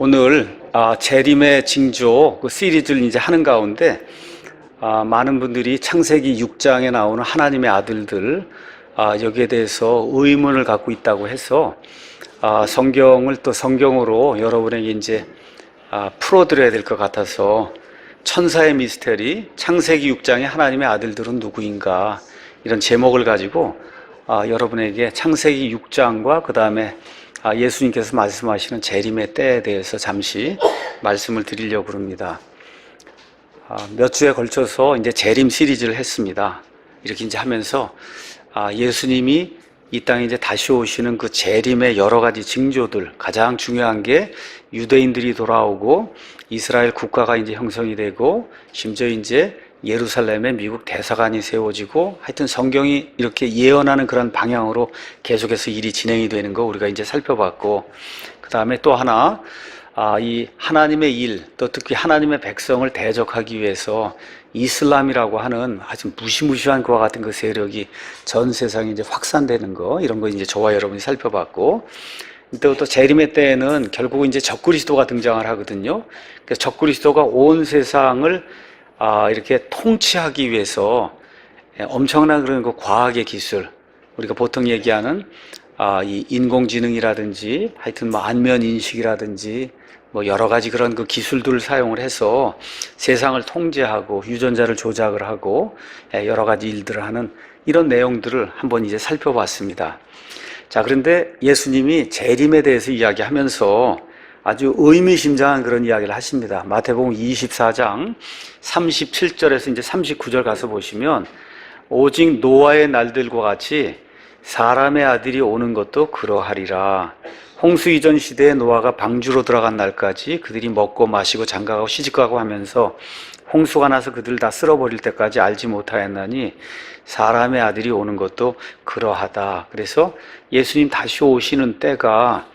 오늘 재림의 징조 그 시리즈를 이제 하는 가운데 많은 분들이 창세기 6장에 나오는 하나님의 아들들 여기에 대해서 의문을 갖고 있다고 해서 성경을 또 성경으로 여러분에게 이제 풀어드려야 될 것 같아서 천사의 미스테리 창세기 6장의 하나님의 아들들은 누구인가 이런 제목을 가지고 여러분에게 창세기 6장과 그 다음에 예수님께서 말씀하시는 재림의 때에 대해서 잠시 말씀을 드리려고 합니다. 몇 주에 걸쳐서 이제 재림 시리즈를 했습니다. 이렇게 이제 하면서 예수님이 이 땅에 이제 다시 오시는 그 재림의 여러 가지 징조들, 가장 중요한 게 유대인들이 돌아오고 이스라엘 국가가 이제 형성이 되고 심지어 이제 예루살렘에 미국 대사관이 세워지고 하여튼 성경이 이렇게 예언하는 그런 방향으로 계속해서 일이 진행이 되는 거 우리가 이제 살펴봤고, 그 다음에 또 하나 이 하나님의 일, 또 특히 하나님의 백성을 대적하기 위해서 이슬람이라고 하는 아주 무시무시한 그와 같은 그 세력이 전 세상에 이제 확산되는 거, 이런 거 이제 저와 여러분이 살펴봤고, 또 재림의 때에는 결국은 이제 적그리스도가 등장을 하거든요. 그래서 적그리스도가 온 세상을 이렇게 통치하기 위해서 엄청난 그런 그 과학의 기술, 우리가 보통 얘기하는 이 인공지능이라든지 하여튼 뭐 안면 인식이라든지 뭐 여러 가지 그런 그 기술들을 사용을 해서 세상을 통제하고 유전자를 조작을 하고 여러 가지 일들을 하는 이런 내용들을 한번 이제 살펴봤습니다. 자, 그런데 예수님이 재림에 대해서 이야기하면서 아주 의미심장한 그런 이야기를 하십니다. 마태복음 24장 37절에서 이제 39절 가서 보시면, 오직 노아의 날들과 같이 사람의 아들이 오는 것도 그러하리라. 홍수 이전 시대에 노아가 방주로 들어간 날까지 그들이 먹고 마시고 장가가고 시집가고 하면서 홍수가 나서 그들 다 쓸어버릴 때까지 알지 못하였나니 사람의 아들이 오는 것도 그러하다. 그래서 예수님 다시 오시는 때가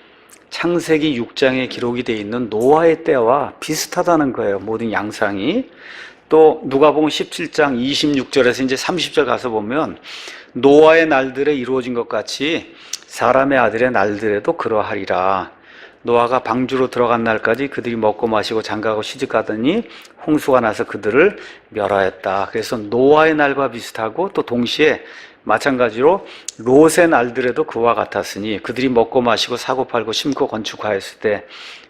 창세기 6장에 기록이 되어 있는 노아의 때와 비슷하다는 거예요. 모든 양상이. 또 누가복음 17장 26절에서 이제 30절 가서 보면 노아의 날들에 이루어진 것 같이 사람의 아들의 날들에도 그러하리라. 노아가 방주로 들어간 날까지 그들이 먹고 마시고 장가가고 시집가더니 홍수가 나서 그들을 멸하였다. 그래서 노아의 날과 비슷하고 또 동시에 마찬가지로 롯의 날들에도 그와 같았으니 그들이 먹고 마시고 사고 팔고 심고 건축하였을 때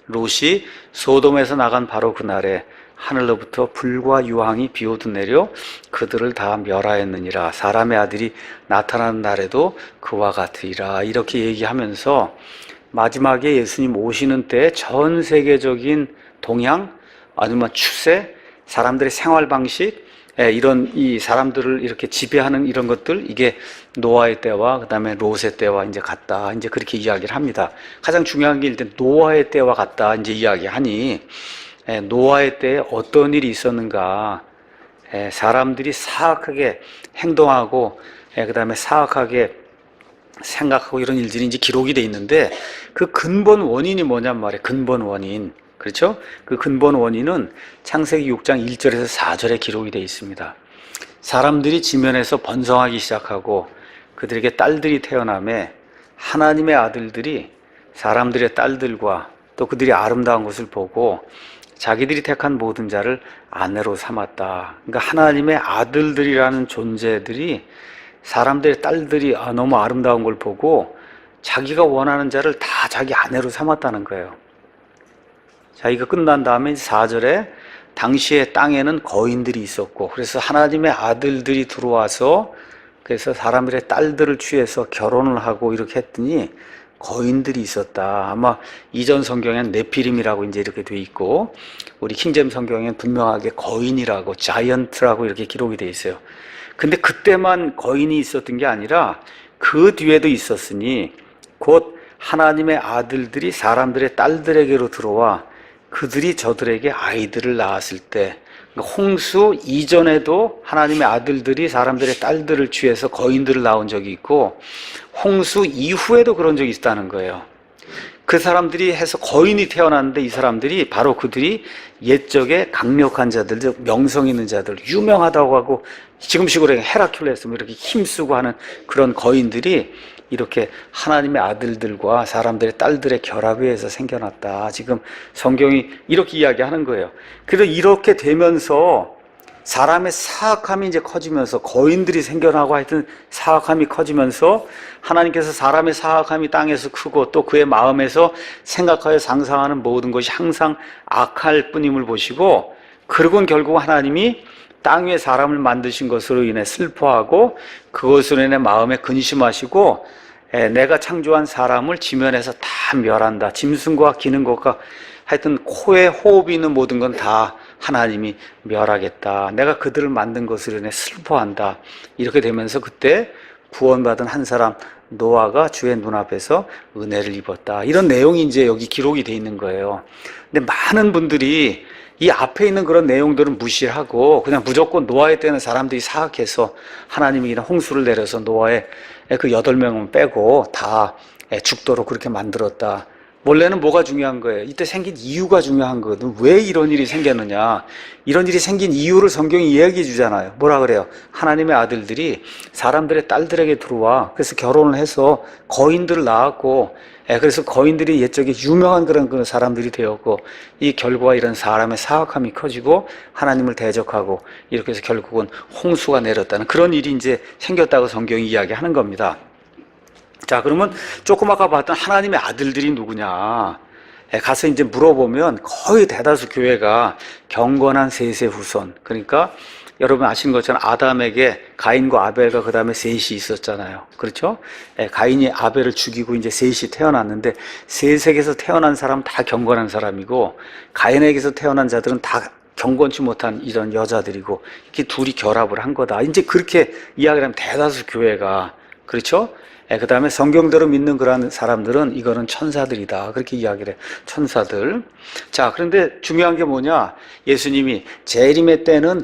롯이 소돔에서 나간 바로 그날에 하늘로부터 불과 유황이 비오듯 내려 그들을 다 멸하였느니라. 사람의 아들이 나타나는 날에도 그와 같으리라. 이렇게 얘기하면서 마지막에 예수님 오시는 때 전 세계적인 동향, 아니면 추세, 사람들의 생활 방식, 이런 이 사람들을 이렇게 지배하는 이런 것들, 이게 노아의 때와 그 다음에 롯의 때와 이제 같다. 이제 그렇게 이야기를 합니다. 가장 중요한 게 일단 노아의 때와 같다. 이제 이야기하니 노아의 때에 어떤 일이 있었는가? 사람들이 사악하게 행동하고 그 다음에 사악하게 생각하고 이런 일들이 이제 기록이 돼 있는데, 그 근본 원인이 뭐냔 말이에요. 근본 원인. 그렇죠? 그 근본 원인은 창세기 6장 1절에서 4절에 기록이 되어 있습니다. 사람들이 지면에서 번성하기 시작하고 그들에게 딸들이 태어나매 하나님의 아들들이 사람들의 딸들과 또 그들이 아름다운 것을 보고 자기들이 택한 모든 자를 아내로 삼았다. 그러니까 하나님의 아들들이라는 존재들이 사람들의 딸들이 너무 아름다운 걸 보고 자기가 원하는 자를 다 자기 아내로 삼았다는 거예요. 자, 이거 끝난 다음에 4절에 당시에 땅에는 거인들이 있었고, 그래서 하나님의 아들들이 들어와서 그래서 사람들의 딸들을 취해서 결혼을 하고 이렇게 했더니 거인들이 있었다. 아마 이전 성경엔 네피림이라고 이제 이렇게 돼 있고, 우리 킹제임 성경엔 분명하게 거인이라고, 자이언트라고 이렇게 기록이 돼 있어요. 근데 그때만 거인이 있었던 게 아니라 그 뒤에도 있었으니 곧 하나님의 아들들이 사람들의 딸들에게로 들어와 그들이 저들에게 아이들을 낳았을 때, 홍수 이전에도 하나님의 아들들이 사람들의 딸들을 취해서 거인들을 낳은 적이 있고, 홍수 이후에도 그런 적이 있다는 거예요. 그 사람들이 해서 거인이 태어났는데, 이 사람들이 바로 그들이 옛적에 강력한 자들, 명성 있는 자들, 유명하다고 하고 지금식으로 헤라큘레스 뭐 이렇게 힘쓰고 하는 그런 거인들이 이렇게 하나님의 아들들과 사람들의 딸들의 결합에 의해서 생겨났다. 지금 성경이 이렇게 이야기하는 거예요. 그래서 이렇게 되면서 사람의 사악함이 이제 커지면서 거인들이 생겨나고 하여튼 사악함이 커지면서 하나님께서 사람의 사악함이 땅에서 크고 또 그의 마음에서 생각하여 상상하는 모든 것이 항상 악할 뿐임을 보시고, 그러곤 결국 하나님이 땅 위에 사람을 만드신 것으로 인해 슬퍼하고 그것으로 인해 마음에 근심하시고, 내가 창조한 사람을 지면에서 다 멸한다. 짐승과 기는 것과 하여튼 코에 호흡이 있는 모든 건 다 하나님이 멸하겠다. 내가 그들을 만든 것으로 인해 슬퍼한다. 이렇게 되면서 그때 구원받은 한 사람 노아가 주의 눈앞에서 은혜를 입었다. 이런 내용이 이제 여기 기록이 돼 있는 거예요. 근데 많은 분들이 이 앞에 있는 그런 내용들은 무시하고 그냥 무조건 노아의 때는 사람들이 사악해서 하나님이 그냥 홍수를 내려서 노아의 그 8명은 빼고 다 죽도록 그렇게 만들었다. 원래는 뭐가 중요한 거예요? 이때 생긴 이유가 중요한 거거든. 왜 이런 일이 생겼느냐? 이런 일이 생긴 이유를 성경이 이야기해 주잖아요. 뭐라 그래요? 하나님의 아들들이 사람들의 딸들에게 들어와 그래서 결혼을 해서 거인들을 낳았고, 그래서 거인들이 옛적에 유명한 그런 사람들이 되었고, 이 결과가 이런 사람의 사악함이 커지고 하나님을 대적하고 이렇게 해서 결국은 홍수가 내렸다는 그런 일이 이제 생겼다고 성경이 이야기하는 겁니다. 자, 그러면 조금 아까 봤던 하나님의 아들들이 누구냐? 가서 이제 물어보면 거의 대다수 교회가 경건한 셋의 후손. 그러니까 여러분 아시는 것처럼 아담에게 가인과 아벨과 그 다음에 셋이 있었잖아요. 그렇죠? 가인이 아벨을 죽이고 이제 셋이 태어났는데, 셋에게서 태어난 사람은 다 경건한 사람이고, 가인에게서 태어난 자들은 다 경건치 못한 이런 여자들이고, 이렇게 둘이 결합을 한 거다. 이제 그렇게 이야기를 하면 대다수 교회가, 그렇죠? 그 다음에 성경대로 믿는 그런 사람들은 이거는 천사들이다. 그렇게 이야기를 해요. 천사들. 자, 그런데 중요한 게 뭐냐? 예수님이 재림의 때는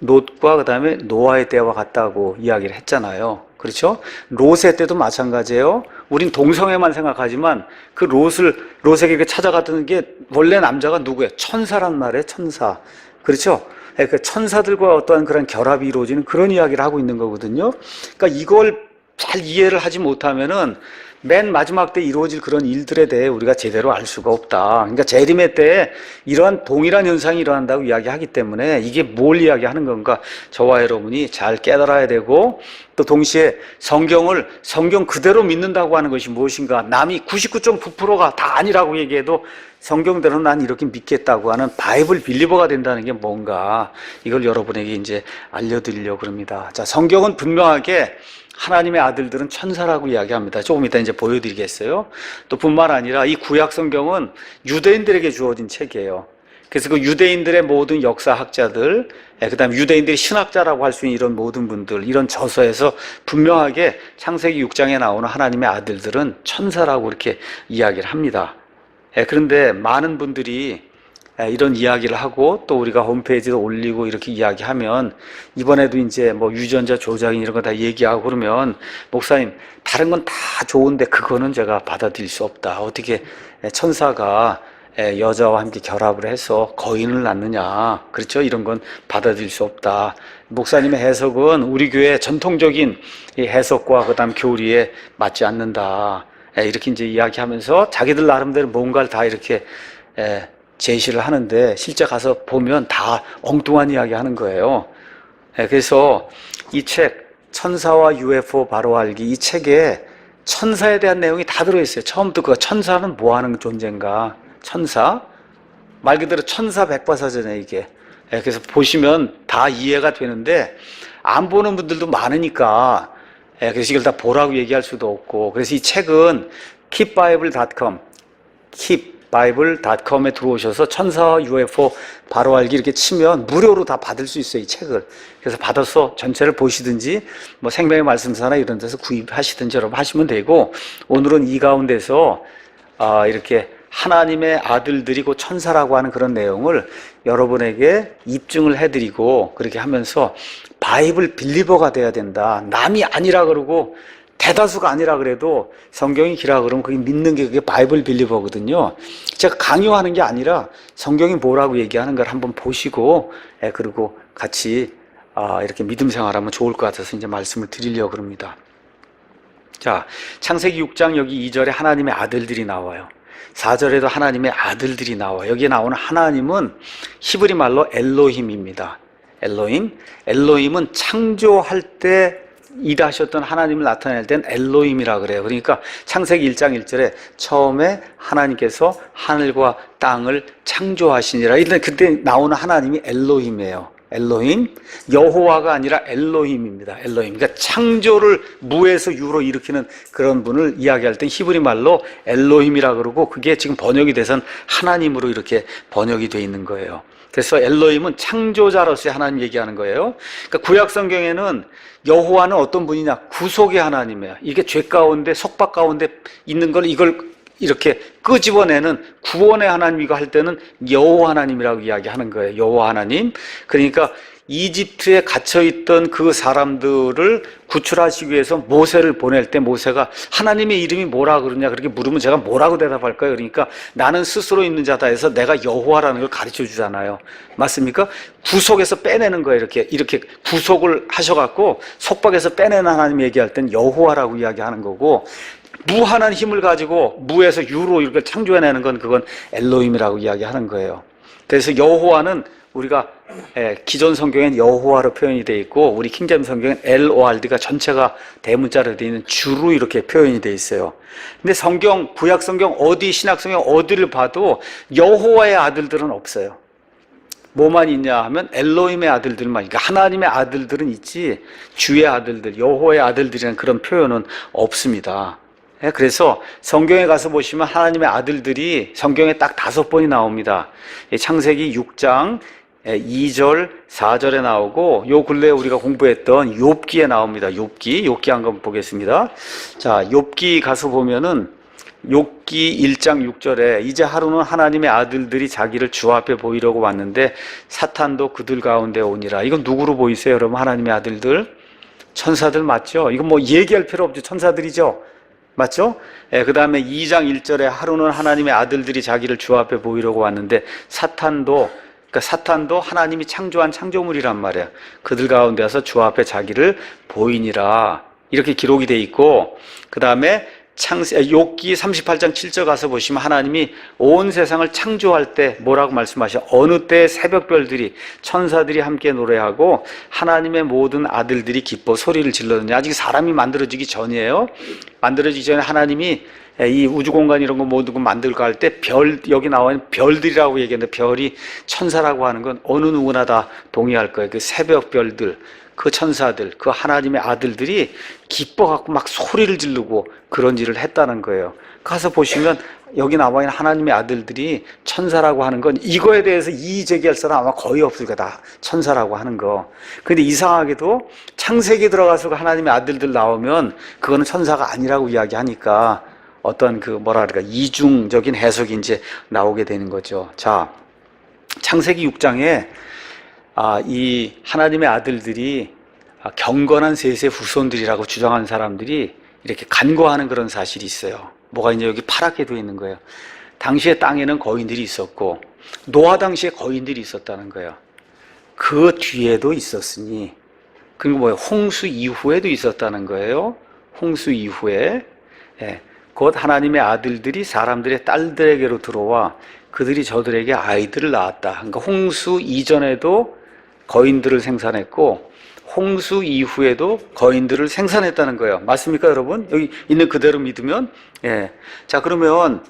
롯과 그 다음에 노아의 때와 같다고 이야기를 했잖아요. 그렇죠? 롯의 때도 마찬가지예요. 우린 동성애만 생각하지만 그 롯에게 찾아갔던 게 원래 남자가 누구예요? 천사란 말이에요. 천사. 그렇죠? 그 천사들과 어떠한 그런 결합이 이루어지는 그런 이야기를 하고 있는 거거든요. 그러니까 이걸 잘 이해를 하지 못하면은 맨 마지막 때 이루어질 그런 일들에 대해 우리가 제대로 알 수가 없다. 그러니까 재림의 때에 이러한 동일한 현상이 일어난다고 이야기하기 때문에 이게 뭘 이야기하는 건가 저와 여러분이 잘 깨달아야 되고, 또 동시에 성경 그대로 믿는다고 하는 것이 무엇인가, 남이 99.9%가 다 아니라고 얘기해도 성경대로 난 이렇게 믿겠다고 하는 바이블 빌리버가 된다는 게 뭔가, 이걸 여러분에게 이제 알려드리려고 합니다. 자, 성경은 분명하게 하나님의 아들들은 천사라고 이야기합니다. 조금 이따 이제 보여드리겠어요. 또 뿐만 아니라 이 구약 성경은 유대인들에게 주어진 책이에요. 그래서 그 유대인들의 모든 역사학자들, 그 다음에 유대인들이 신학자라고 할 수 있는 이런 모든 분들, 이런 저서에서 분명하게 창세기 6장에 나오는 하나님의 아들들은 천사라고 이렇게 이야기를 합니다. 그런데 많은 분들이 이런 이야기를 하고 또 우리가 홈페이지에 올리고 이렇게 이야기하면, 이번에도 이제 뭐 유전자 조작인 이런 거 다 얘기하고 그러면, 목사님 다른 건 다 좋은데 그거는 제가 받아들일 수 없다. 어떻게 천사가 여자와 함께 결합을 해서 거인을 낳느냐, 그렇죠? 이런 건 받아들일 수 없다. 목사님의 해석은 우리 교회 전통적인 이 해석과 그 다음 교리에 맞지 않는다. 이렇게 이제 이야기하면서 자기들 나름대로 뭔가를 다 이렇게 제시를 하는데, 실제 가서 보면 다 엉뚱한 이야기 하는 거예요. 그래서 이 책 천사와 UFO 바로 알기, 이 책에 천사에 대한 내용이 다 들어있어요. 처음부터 그 천사는 뭐 하는 존재인가, 천사 말 그대로 천사 백과사전에 이게. 그래서 보시면 다 이해가 되는데, 안 보는 분들도 많으니까 그래서 이걸 다 보라고 얘기할 수도 없고, 그래서 이 책은 keepbible.com keepbible.com에 들어오셔서 천사와 UFO 바로 알기 이렇게 치면 무료로 다 받을 수 있어요, 이 책을. 그래서 받아서 전체를 보시든지 뭐 생명의 말씀사나 이런 데서 구입하시든지 여러분 하시면 되고, 오늘은 이 가운데서 이렇게 하나님의 아들들이 곧 천사라고 하는 그런 내용을 여러분에게 입증을 해드리고, 그렇게 하면서 바이블 빌리버가 돼야 된다. 남이 아니라 그러고 대다수가 아니라 그래도 성경이 기라 그러면 그게 믿는 게 그게 바이블 빌리버거든요. 제가 강요하는 게 아니라 성경이 뭐라고 얘기하는 걸 한번 보시고, 그리고 같이 이렇게 믿음 생활하면 좋을 것 같아서 이제 말씀을 드리려고 합니다. 자, 창세기 6장 여기 2절에 하나님의 아들들이 나와요. 4절에도 하나님의 아들들이 나와요. 여기에 나오는 하나님은 히브리 말로 엘로힘입니다. 엘로힘. 엘로힘은 창조할 때 일하셨던 하나님을 나타낼 땐 엘로힘이라 그래요. 그러니까 창세기 1장 1절에 처음에 하나님께서 하늘과 땅을 창조하시니라. 이런 그때 나오는 하나님이 엘로힘이에요. 엘로힘, 여호와가 아니라 엘로힘입니다. 엘로힘. 그러니까 창조를 무에서 유로 일으키는 그런 분을 이야기할 땐 히브리 말로 엘로힘이라 그러고, 그게 지금 번역이 돼선 하나님으로 이렇게 번역이 돼 있는 거예요. 그래서 엘로힘은 창조자로서의 하나님 얘기하는 거예요. 그러니까 구약 성경에는 여호와는 어떤 분이냐? 구속의 하나님이에요. 이게 죄 가운데, 속박 가운데 있는 걸 이걸 이렇게 끄집어내는 구원의 하나님, 이거 할 때는 여호와 하나님이라고 이야기하는 거예요. 여호와 하나님. 그러니까 이집트에 갇혀있던 그 사람들을 구출하시기 위해서 모세를 보낼 때 모세가 하나님의 이름이 뭐라 그러냐 그렇게 물으면 제가 뭐라고 대답할까요? 그러니까 나는 스스로 있는 자다 해서 내가 여호와라는 걸 가르쳐 주잖아요. 맞습니까? 구속에서 빼내는 거예요. 이렇게 구속을 하셔갖고 속박에서 빼내는 하나님 얘기할 땐 여호와라고 이야기하는 거고, 무한한 힘을 가지고 무에서 유로 이렇게 창조해내는 건 그건 엘로힘이라고 이야기하는 거예요. 그래서 여호와는 우리가 기존 성경엔 여호와로 표현이 되어 있고, 우리 킹제임 성경엔 LORD가 전체가 대문자로 되어 있는 주로 이렇게 표현이 되어 있어요. 근데 성경, 구약 성경 어디, 신약 성경 어디를 봐도 여호와의 아들들은 없어요. 뭐만 있냐 하면 엘로힘의 아들들만, 그러니까 하나님의 아들들은 있지 주의 아들들, 여호와의 아들들이라는 그런 표현은 없습니다. 그래서 성경에 가서 보시면 하나님의 아들들이 성경에 딱 5번이 나옵니다. 창세기 6장 2절, 4절에 나오고, 요 근래에 우리가 공부했던 욥기에 나옵니다. 욥기 한번 보겠습니다. 자, 욥기 가서 보면은 욥기 1장 6절에 이제 하루는 하나님의 아들들이 자기를 주 앞에 보이려고 왔는데 사탄도 그들 가운데 오니라. 이건 누구로 보이세요, 여러분? 하나님의 아들들? 천사들 맞죠? 이건 뭐 얘기할 필요 없죠. 천사들이죠. 맞죠? 그 다음에 2장 1절에 하루는 하나님의 아들들이 자기를 주 앞에 보이려고 왔는데 그러니까 사탄도 하나님이 창조한 창조물이란 말이에요. 그들 가운데 와서 주 앞에 자기를 보이니라. 이렇게 기록이 돼 있고, 그 다음에 욥기 38장 7절 가서 보시면 하나님이 온 세상을 창조할 때 뭐라고 말씀하셔? 어느 때 새벽별들이, 천사들이 함께 노래하고 하나님의 모든 아들들이 기뻐 소리를 질렀느냐. 아직 사람이 만들어지기 전이에요. 만들어지기 전에 하나님이 이 우주공간 이런 거 모든 거 만들고 할 때 여기 나와 있는 별들이라고 얘기했는데, 별이 천사라고 하는 건 어느 누구나 다 동의할 거예요. 그 새벽별들, 그 천사들, 그 하나님의 아들들이 기뻐갖고 막 소리를 지르고 그런 일을 했다는 거예요. 가서 보시면 여기 나와 있는 하나님의 아들들이 천사라고 하는 건, 이거에 대해서 이의 제기할 사람 아마 거의 없을 거다. 다 천사라고 하는 거. 근데 이상하게도 창세기 들어가서 하나님의 아들들 나오면 그거는 천사가 아니라고 이야기하니까 어떤 그 뭐라 그럴까, 이중적인 해석이 이제 나오게 되는 거죠. 자, 창세기 6장에 이 하나님의 아들들이 경건한 셋의 후손들이라고 주장하는 사람들이 이렇게 간과하는 그런 사실이 있어요. 뭐가 이제 여기 파랗게 되어 있는 거예요. 당시에 땅에는 거인들이 있었고 노아 당시에 거인들이 있었다는 거예요. 그 뒤에도 있었으니, 그리고 뭐예요? 홍수 이후에도 있었다는 거예요. 홍수 이후에 곧 하나님의 아들들이 사람들의 딸들에게로 들어와 그들이 저들에게 아이들을 낳았다. 그러니까 홍수 이전에도 거인들을 생산했고 홍수 이후에도 거인들을 생산했다는 거예요. 맞습니까, 여러분? 여기 있는 그대로 믿으면? 자, 그러면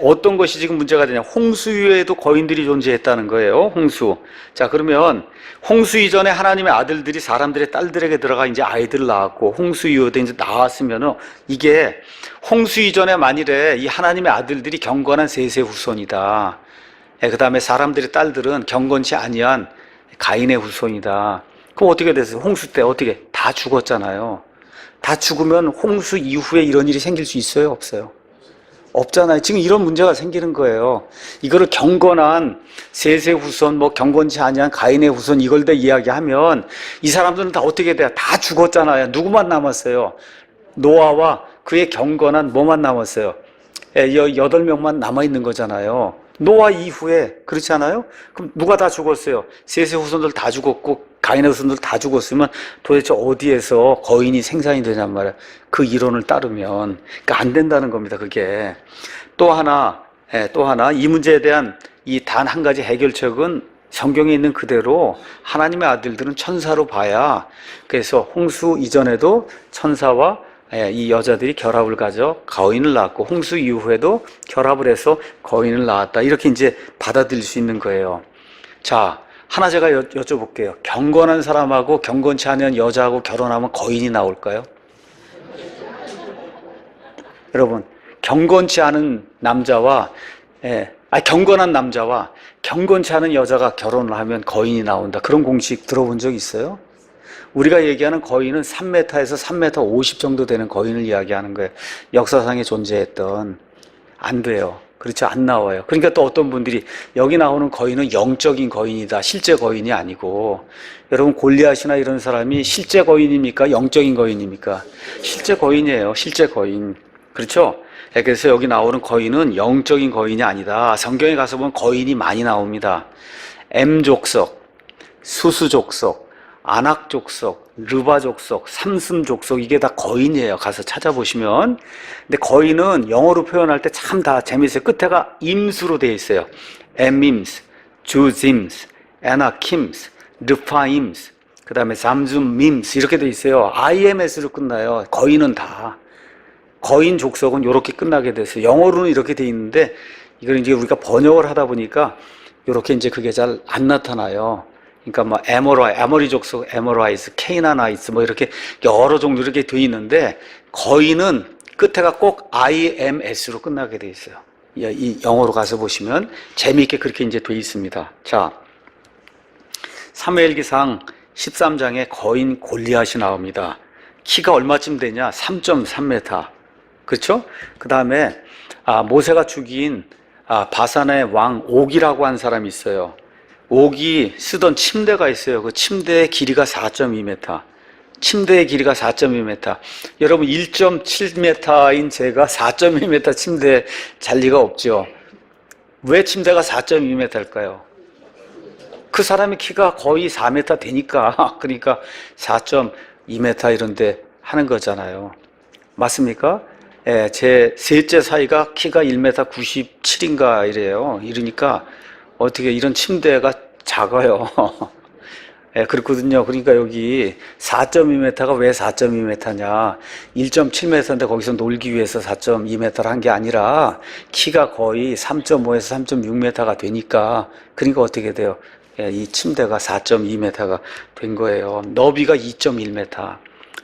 어떤 것이 지금 문제가 되냐? 홍수 이후에도 거인들이 존재했다는 거예요. 홍수. 자, 그러면 홍수 이전에 하나님의 아들들이 사람들의 딸들에게 들어가 이제 아이들을 낳았고, 홍수 이후에도 이제 나왔으면은, 이게 홍수 이전에 만일에 이 하나님의 아들들이 경건한 셋의 후손이다. 그 다음에 사람들의 딸들은 경건치 아니한 가인의 후손이다. 그럼 어떻게 됐어요? 홍수 때 어떻게? 다 죽었잖아요. 다 죽으면 홍수 이후에 이런 일이 생길 수 있어요? 없어요? 없잖아요. 지금 이런 문제가 생기는 거예요. 이거를 경건한 셋의 후손, 뭐 경건치 아니한 가인의 후손, 이걸 다 이야기하면 이 사람들은 다 어떻게 돼요? 다 죽었잖아요. 누구만 남았어요? 노아와 그의 경건한 뭐만 남았어요? 8명만 남아있는 거잖아요. 노아 이후에. 그렇지 않아요? 그럼 누가 다 죽었어요? 셋의 후손들 다 죽었고 가인의 후손들 다 죽었으면 도대체 어디에서 거인이 생산이 되냔 말이야. 그 이론을 따르면. 그러니까 안 된다는 겁니다, 그게. 또 하나, 이 문제에 대한 이 단 한 가지 해결책은 성경에 있는 그대로 하나님의 아들들은 천사로 봐야, 그래서 홍수 이전에도 천사와 이 여자들이 결합을 가져 거인을 낳았고, 홍수 이후에도 결합을 해서 거인을 낳았다. 이렇게 이제 받아들일 수 있는 거예요. 자, 하나 제가 여쭤볼게요. 경건한 사람하고 경건치 않은 여자하고 결혼하면 거인이 나올까요? 여러분, 경건치 않은 남자와, 경건한 남자와 경건치 않은 여자가 결혼을 하면 거인이 나온다. 그런 공식 들어본 적 있어요? 우리가 얘기하는 거인은 3m에서 3m 50 정도 되는 거인을 이야기하는 거예요. 역사상에 존재했던. 안 돼요. 그렇죠. 안 나와요. 그러니까 또 어떤 분들이 여기 나오는 거인은 영적인 거인이다. 실제 거인이 아니고. 여러분, 골리앗이나 이런 사람이 실제 거인입니까? 영적인 거인입니까? 실제 거인이에요. 실제 거인. 그렇죠? 그래서 여기 나오는 거인은 영적인 거인이 아니다. 성경에 가서 보면 거인이 많이 나옵니다. M족속, 수수족속, 안악족속, 르바족속, 삼슴족속, 이게 다 거인이에요. 가서 찾아보시면. 근데 거인은 영어로 표현할 때 참 다 재밌어요. 끝에가 임수로 되어 있어요. 엠임스, 주짐스, 에나킴스, 르파임스, 그 다음에 잠줌밈스 이렇게 되어 있어요. IMS로 끝나요. 거인은 다. 거인 족속은 이렇게 끝나게 됐어요. 영어로는 이렇게 되어 있는데 이걸 이제 우리가 번역을 하다 보니까 이렇게 이제 그게 잘 안 나타나요. 그러니까 뭐 에모리 족속, 에모라이스, 케이나나이스 뭐 이렇게 여러 종류 이렇게 되어 있는데 거인은 끝에가 꼭 IMS로 끝나게 되어 있어요. 이 영어로 가서 보시면 재미있게 그렇게 이제 되어 있습니다. 자, 사무엘기상 13장에 거인 골리앗이 나옵니다. 키가 얼마쯤 되냐? 3.3m. 그렇죠? 그 다음에 모세가 죽인 바산의 왕 옥이라고 한 사람이 있어요. 옥이 쓰던 침대가 있어요. 그 침대의 길이가 4.2m. 침대의 길이가 4.2m. 여러분 1.7m인 제가 4.2m 침대에 잘 리가 없죠. 왜 침대가 4.2m일까요? 그 사람의 키가 거의 4m 되니까 그러니까 4.2m 이런데 하는 거잖아요. 맞습니까? 예, 제 셋째 사이가 키가 1m 97인가 이래요. 이러니까 어떻게 이런 침대가 작아요. 예, 그렇거든요. 그러니까 여기 4.2m가 왜 4.2m냐? 1.7m인데 거기서 놀기 위해서 4.2m를 한 게 아니라 키가 거의 3.5에서 3.6m가 되니까 그러니까 어떻게 돼요? 예, 이 침대가 4.2m가 된 거예요. 너비가 2.1m.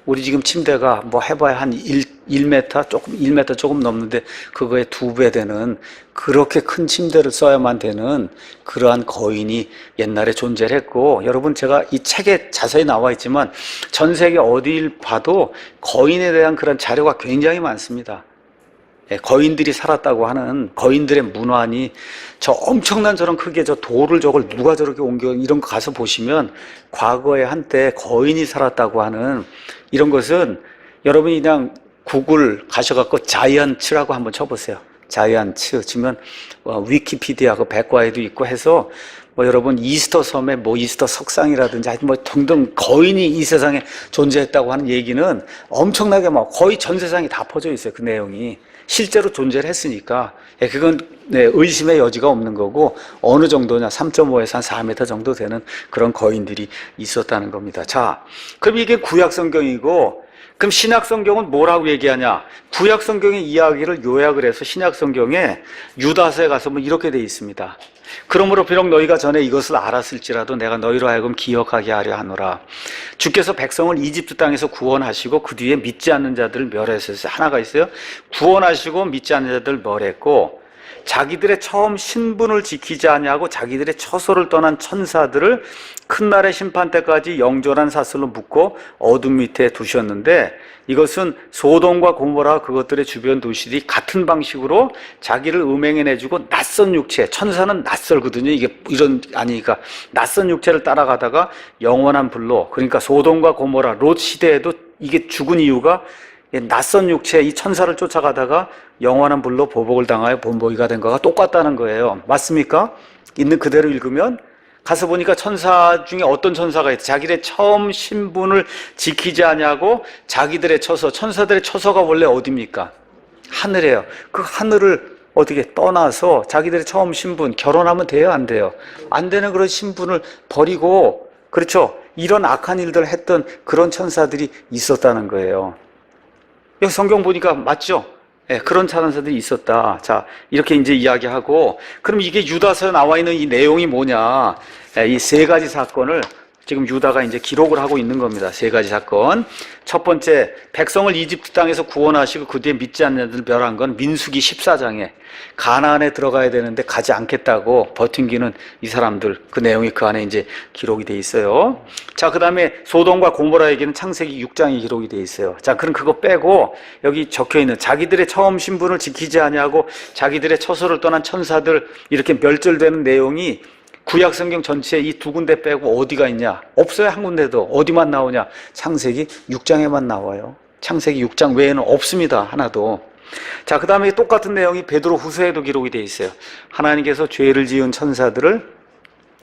우리 지금 침대가 뭐 해봐야 한 1m 조금 1m 조금 넘는데 그거의 2배 되는 그렇게 큰 침대를 써야만 되는 그러한 거인이 옛날에 존재를 했고, 여러분 제가 이 책에 자세히 나와 있지만 전 세계 어딜 봐도 거인에 대한 그런 자료가 굉장히 많습니다. 거인들이 살았다고 하는 거인들의 문화니 저 엄청난 저런 크게 저 돌을 저걸 누가 저렇게 옮겨 이런 거 가서 보시면 과거에 한때 거인이 살았다고 하는 이런 것은 여러분이 그냥 구글 가셔갖고 자이언츠라고 한번 쳐보세요. 자이언츠 치면 위키피디아 그 백과에도 있고 해서 뭐 여러분 이스터 섬에 뭐 이스터 석상이라든지 하여튼 뭐 등등 거인이 이 세상에 존재했다고 하는 얘기는 엄청나게 뭐 거의 전 세상에 다 퍼져 있어요. 그 내용이 실제로 존재를 했으니까 그건 의심의 여지가 없는 거고 어느 정도냐 3.5에서 한 4m 정도 되는 그런 거인들이 있었다는 겁니다. 자, 그럼 이게 구약 성경이고 그럼 신약 성경은 뭐라고 얘기하냐? 구약 성경의 이야기를 요약을 해서 신약 성경에 유다서에 가서 뭐 이렇게 돼 있습니다. 그러므로 비록 너희가 전에 이것을 알았을지라도 내가 너희로 하여금 기억하게 하려 하노라. 주께서 백성을 이집트 땅에서 구원하시고 그 뒤에 믿지 않는 자들을 멸하셨어요. 하나가 있어요. 구원하시고 믿지 않는 자들을 멸했고 자기들의 처음 신분을 지키지 아니하고 자기들의 처소를 떠난 천사들을 큰 날의 심판 때까지 영존한 사슬로 묶고 어둠 밑에 두셨는데 이것은 소돔과 고모라 그것들의 주변 도시들이 같은 방식으로 자기를 음행해내주고 낯선 육체, 천사는 낯설거든요. 이게 이런 아니니까 낯선 육체를 따라가다가 영원한 불로, 그러니까 소돔과 고모라 롯 시대에도 이게 죽은 이유가 낯선 육체 이 천사를 쫓아가다가 영원한 불로 보복을 당하여 본보기가 된 거가 똑같다는 거예요. 맞습니까? 있는 그대로 읽으면 가서 보니까 천사 중에 어떤 천사가 있다. 자기들의 처음 신분을 지키지 않냐고 자기들의 처소, 천사들의 처소가 원래 어디입니까? 하늘이에요. 그 하늘을 어떻게 떠나서 자기들의 처음 신분, 결혼하면 돼요, 안 돼요? 안 되는 그런 신분을 버리고, 그렇죠? 이런 악한 일들을 했던 그런 천사들이 있었다는 거예요. 여기 성경 보니까 맞죠? 예, 그런 천사들이 있었다. 자, 이렇게 이제 이야기하고, 그럼 이게 유다서에 나와 있는 이 내용이 뭐냐? 예, 이 세 가지 사건을 지금 유다가 이제 기록을 하고 있는 겁니다. 세 가지 사건. 첫 번째, 백성을 이집트 땅에서 구원하시고 그 뒤에 믿지 않는 자들 멸한 건 민수기 14장에 가나안에 들어가야 되는데 가지 않겠다고 버팅기는 이 사람들, 그 내용이 그 안에 이제 기록이 돼 있어요. 자, 그 다음에 소돔과 고모라에게는 창세기 6장이 기록이 돼 있어요. 자, 그럼 그거 빼고 여기 적혀 있는 자기들의 처음 신분을 지키지 아니하고 자기들의 처소를 떠난 천사들 이렇게 멸절되는 내용이 구약 성경 전체에 이 두 군데 빼고 어디가 있냐? 없어요, 한 군데도. 어디만 나오냐? 창세기 6장에만 나와요. 창세기 6장 외에는 없습니다, 하나도. 자, 그 다음에 똑같은 내용이 베드로 후서에도 기록이 되어 있어요. 하나님께서 죄를 지은 천사들을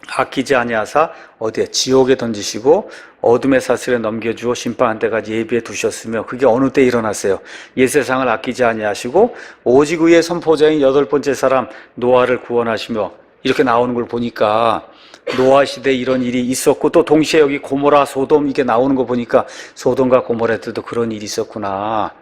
아끼지 아니하사 어디에? 지옥에 던지시고 어둠의 사슬에 넘겨주어 심판한 때까지 예비해 두셨으며 그게 어느 때 일어났어요? 옛세상을 아끼지 아니하시고 오직 의의 선포자인 여덟 번째 사람 노아를 구원하시며 이렇게 나오는 걸 보니까 노아 시대에 이런 일이 있었고 또 동시에 여기 고모라, 소돔 이게 나오는 거 보니까 소돔과 고모라 때도 그런 일이 있었구나.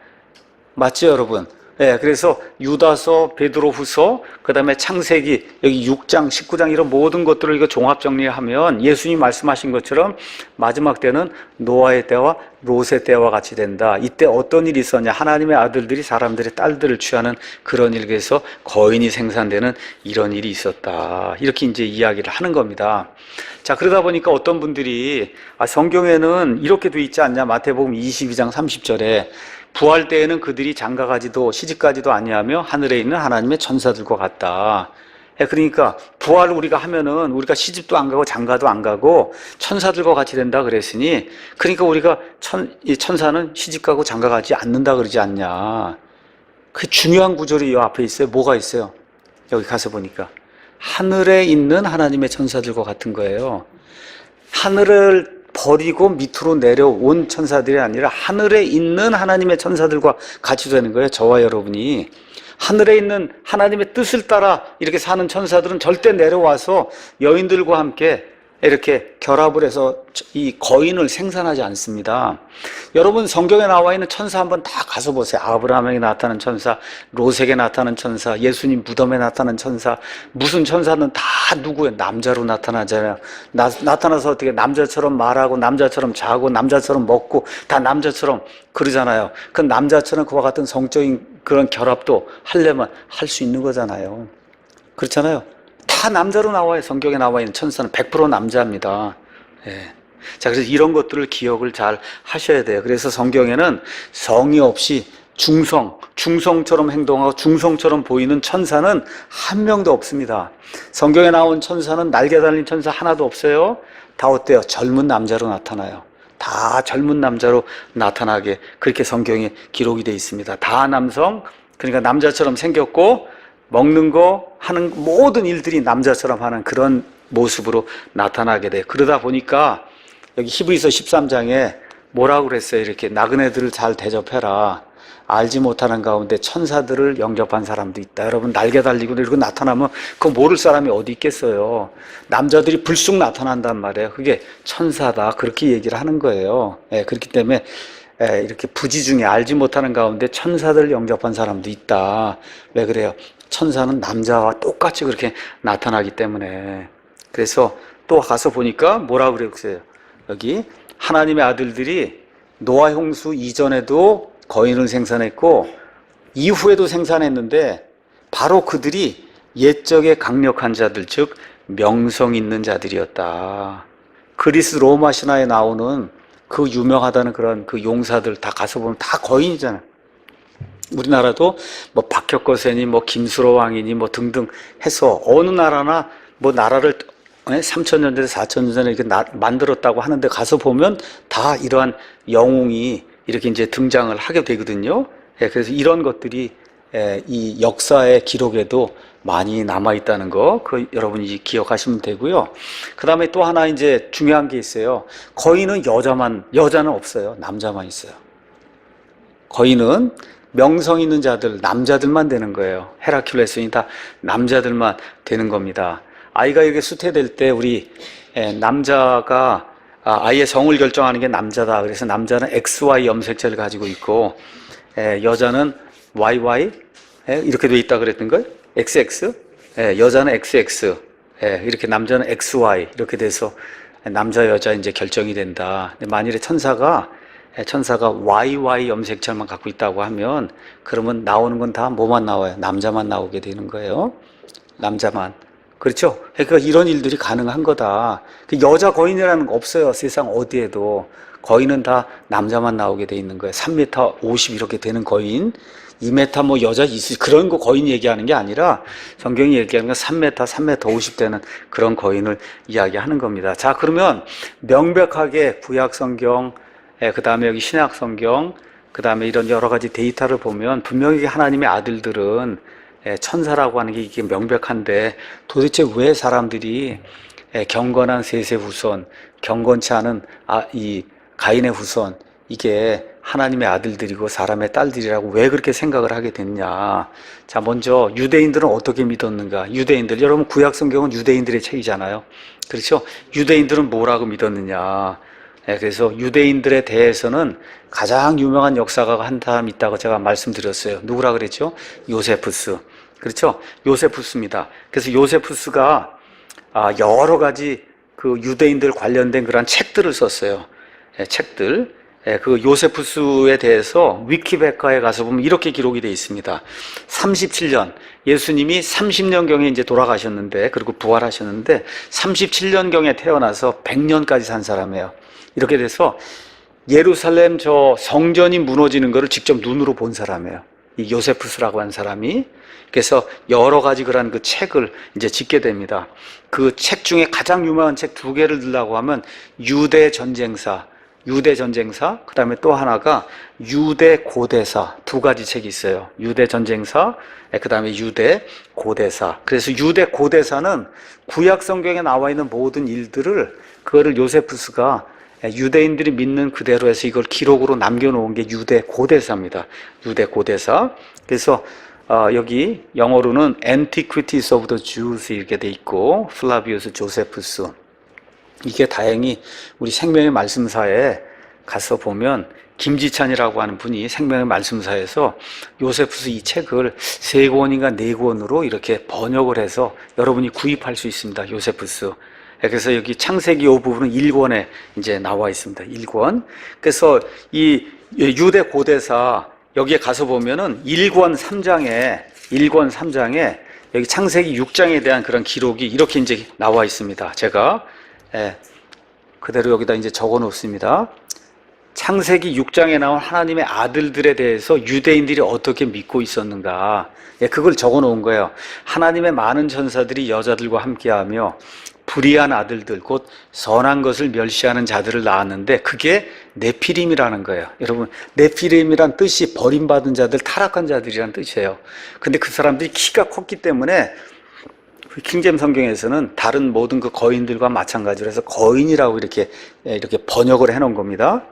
맞죠, 여러분? 예, 그래서 유다서, 베드로후서, 그 다음에 창세기, 여기 6장, 19장 이런 모든 것들을 이거 종합 정리하면 예수님이 말씀하신 것처럼 마지막 때는 노아의 때와 롯의 때와 같이 된다. 이때 어떤 일이 있었냐? 하나님의 아들들이 사람들의 딸들을 취하는 그런 일에서 거인이 생산되는 이런 일이 있었다. 이렇게 이제 이야기를 하는 겁니다. 자, 그러다 보니까 어떤 분들이 성경에는 이렇게 돼 있지 않냐? 마태복음 22장 30절에 부활 때에는 그들이 장가가지도 시집가지도 아니하며 하늘에 있는 하나님의 천사들과 같다. 그러니까 부활을 우리가 하면은 우리가 시집도 안 가고 장가도 안 가고 천사들과 같이 된다 그랬으니 그러니까 우리가 이 천사는 시집가고 장가가지 않는다 그러지 않냐. 그 중요한 구절이 이 앞에 있어요. 뭐가 있어요? 여기 가서 보니까 하늘에 있는 하나님의 천사들과 같은 거예요. 하늘을 버리고 밑으로 내려온 천사들이 아니라 하늘에 있는 하나님의 천사들과 같이 되는 거예요. 저와 여러분이. 하늘에 있는 하나님의 뜻을 따라 이렇게 사는 천사들은 절대 내려와서 여인들과 함께 이렇게 결합을 해서 이 거인을 생산하지 않습니다. 여러분 성경에 나와 있는 천사 한번 다 가서 보세요. 아브라함에게 나타난 천사, 롯에게 나타난 천사, 예수님 무덤에 나타난 천사, 무슨 천사는 다 누구예요? 남자로 나타나잖아요. 나타나서 어떻게 남자처럼 말하고 남자처럼 자고 남자처럼 먹고 다 남자처럼 그러잖아요. 그 남자처럼 그와 같은 성적인 그런 결합도 하려면 할 수 있는 거잖아요. 그렇잖아요. 다 남자로 나와요. 성경에 나와 있는 천사는 100% 남자입니다. 예. 자, 그래서 이런 것들을 기억을 잘 하셔야 돼요. 그래서 성경에는 성의 없이 중성처럼 행동하고 중성처럼 보이는 천사는 한 명도 없습니다. 성경에 나온 천사는 날개 달린 천사 하나도 없어요. 다 어때요? 젊은 남자로 나타나요. 다 젊은 남자로 나타나게 그렇게 성경에 기록이 되어 있습니다. 다 남성, 그러니까 남자처럼 생겼고 먹는 거 하는 모든 일들이 남자처럼 하는 그런 모습으로 나타나게 돼. 그러다 보니까 여기 히브리서 13장에 뭐라고 그랬어요? 이렇게 나그네들을 잘 대접해라. 알지 못하는 가운데 천사들을 영접한 사람도 있다. 여러분 날개 달리고 이러고 나타나면 그거 모를 사람이 어디 있겠어요. 남자들이 불쑥 나타난단 말이에요. 그게 천사다. 그렇게 얘기를 하는 거예요. 예, 그렇기 때문에 이렇게 부지 중에 알지 못하는 가운데 천사들을 영접한 사람도 있다. 왜 그래요? 천사는 남자와 똑같이 그렇게 나타나기 때문에. 그래서 또 가서 보니까 뭐라고 그랬어요? 여기 하나님의 아들들이 노아 홍수 이전에도 거인을 생산했고 이후에도 생산했는데 바로 그들이 옛적의 강력한 자들, 즉 명성 있는 자들이었다. 그리스 로마 신화에 나오는 그 유명하다는 그런 그 용사들 다 가서 보면 다 거인이잖아요. 우리나라도 뭐 박혁거세니 뭐 김수로 왕이니 뭐 등등 해서 어느 나라나 뭐 나라를 3,000년 전에 4,000년 전에 이렇게 만들었다고 하는데 가서 보면 다 이러한 영웅이 이렇게 이제 등장을 하게 되거든요. 예, 그래서 이런 것들이 이 역사의 기록에도 많이 남아 있다는 거, 여러분이 기억하시면 되고요. 그 다음에 또 하나 이제 중요한 게 있어요. 거인은 여자는 없어요. 남자만 있어요. 거인은 명성 있는 자들, 남자들만 되는 거예요. 헤라큘레스는 다 남자들만 되는 겁니다. 아이가 이렇게 수태될 때 우리 남자가 아이의 성을 결정하는 게 남자다. 그래서 남자는 XY 염색체를 가지고 있고 여자는 YY 이렇게 돼 있다 그랬던 걸? XX? 여자는 XX. 이렇게 남자는 XY 이렇게 돼서 남자 여자 이제 결정이 된다. 근데 만일에 천사가 YY 염색체만 갖고 있다고 하면 그러면 나오는 건 다 뭐만 나와요? 남자만 나오게 되는 거예요. 남자만. 그렇죠? 그러니까 이런 일들이 가능한 거다. 여자 거인이라는 거 없어요. 세상 어디에도. 거인은 다 남자만 나오게 돼 있는 거예요. 3m 50 이렇게 되는 거인. 2m 뭐 여자 그런 거 거인 얘기하는 게 아니라 성경이 얘기하는 건 3m 50 되는 그런 거인을 이야기하는 겁니다. 자, 그러면 명백하게 구약 성경, 그 다음에 여기 신약 성경, 그 다음에 이런 여러 가지 데이터를 보면 분명히 하나님의 아들들은 천사라고 하는 게 이게 명백한데 도대체 왜 사람들이 경건한 셋의 후손, 경건치 않은 이 가인의 후손, 이게 하나님의 아들들이고 사람의 딸들이라고 왜 그렇게 생각을 하게 됐냐. 자, 먼저 유대인들은 어떻게 믿었는가. 유대인들, 여러분 구약 성경은 유대인들의 책이잖아요. 그렇죠? 유대인들은 뭐라고 믿었느냐. 그래서 유대인들에 대해서는 가장 유명한 역사가가 한 사람 있다고 제가 말씀드렸어요. 누구라 그랬죠? 요세푸스. 그렇죠? 요세푸스입니다. 그래서 요세푸스가 여러 가지 그 유대인들 관련된 그런 책들을 썼어요. 책들. 그 요세푸스에 대해서 위키백과에 가서 보면 이렇게 기록이 되어 있습니다. 37년, 예수님이 30년경에 이제 돌아가셨는데, 그리고 부활하셨는데, 37년경에 태어나서 100년까지 산 사람이에요. 이렇게 돼서 예루살렘 저 성전이 무너지는 것을 직접 눈으로 본 사람이에요. 이 요세푸스라고 하는 사람이. 그래서 여러 가지 그런 그 책을 이제 짓게 됩니다. 그 책 중에 가장 유명한 책 2개를 들라고 하면 유대 전쟁사, 그 다음에 또 하나가 유대 고대사, 2가지 책이 있어요. 유대 전쟁사, 그 다음에 유대 고대사. 그래서 유대 고대사는 구약 성경에 나와 있는 모든 일들을 그거를 요세푸스가 유대인들이 믿는 그대로 해서 이걸 기록으로 남겨놓은 게 유대 고대사입니다. 유대 고대사. 그래서 여기 영어로는 Antiquities of the Jews 이렇게 돼 있고 플라비우스 조세푸스. 이게 다행히 우리 생명의 말씀사에 가서 보면 김지찬이라고 하는 분이 생명의 말씀사에서 요세푸스 이 책을 3권인가 4권으로 이렇게 번역을 해서 여러분이 구입할 수 있습니다. 요세푸스. 그래서 여기 창세기 이 부분은 1권에 이제 나와 있습니다. 1권. 그래서 이 유대 고대사 여기에 가서 보면은 1권 3장에 여기 창세기 6장에 대한 그런 기록이 이렇게 이제 나와 있습니다. 제가 그대로 여기다 이제 적어 놓습니다. 창세기 6장에 나온 하나님의 아들들에 대해서 유대인들이 어떻게 믿고 있었는가. 그걸 적어 놓은 거예요. 하나님의 많은 천사들이 여자들과 함께하며 불의한 아들들, 곧 선한 것을 멸시하는 자들을 낳았는데 그게 네피림이라는 거예요. 여러분, 네피림이란 뜻이 버림받은 자들, 타락한 자들이란 뜻이에요. 근데 그 사람들이 키가 컸기 때문에 킹잼 성경에서는 다른 모든 그 거인들과 마찬가지로 해서 거인이라고 이렇게 번역을 해 놓은 겁니다.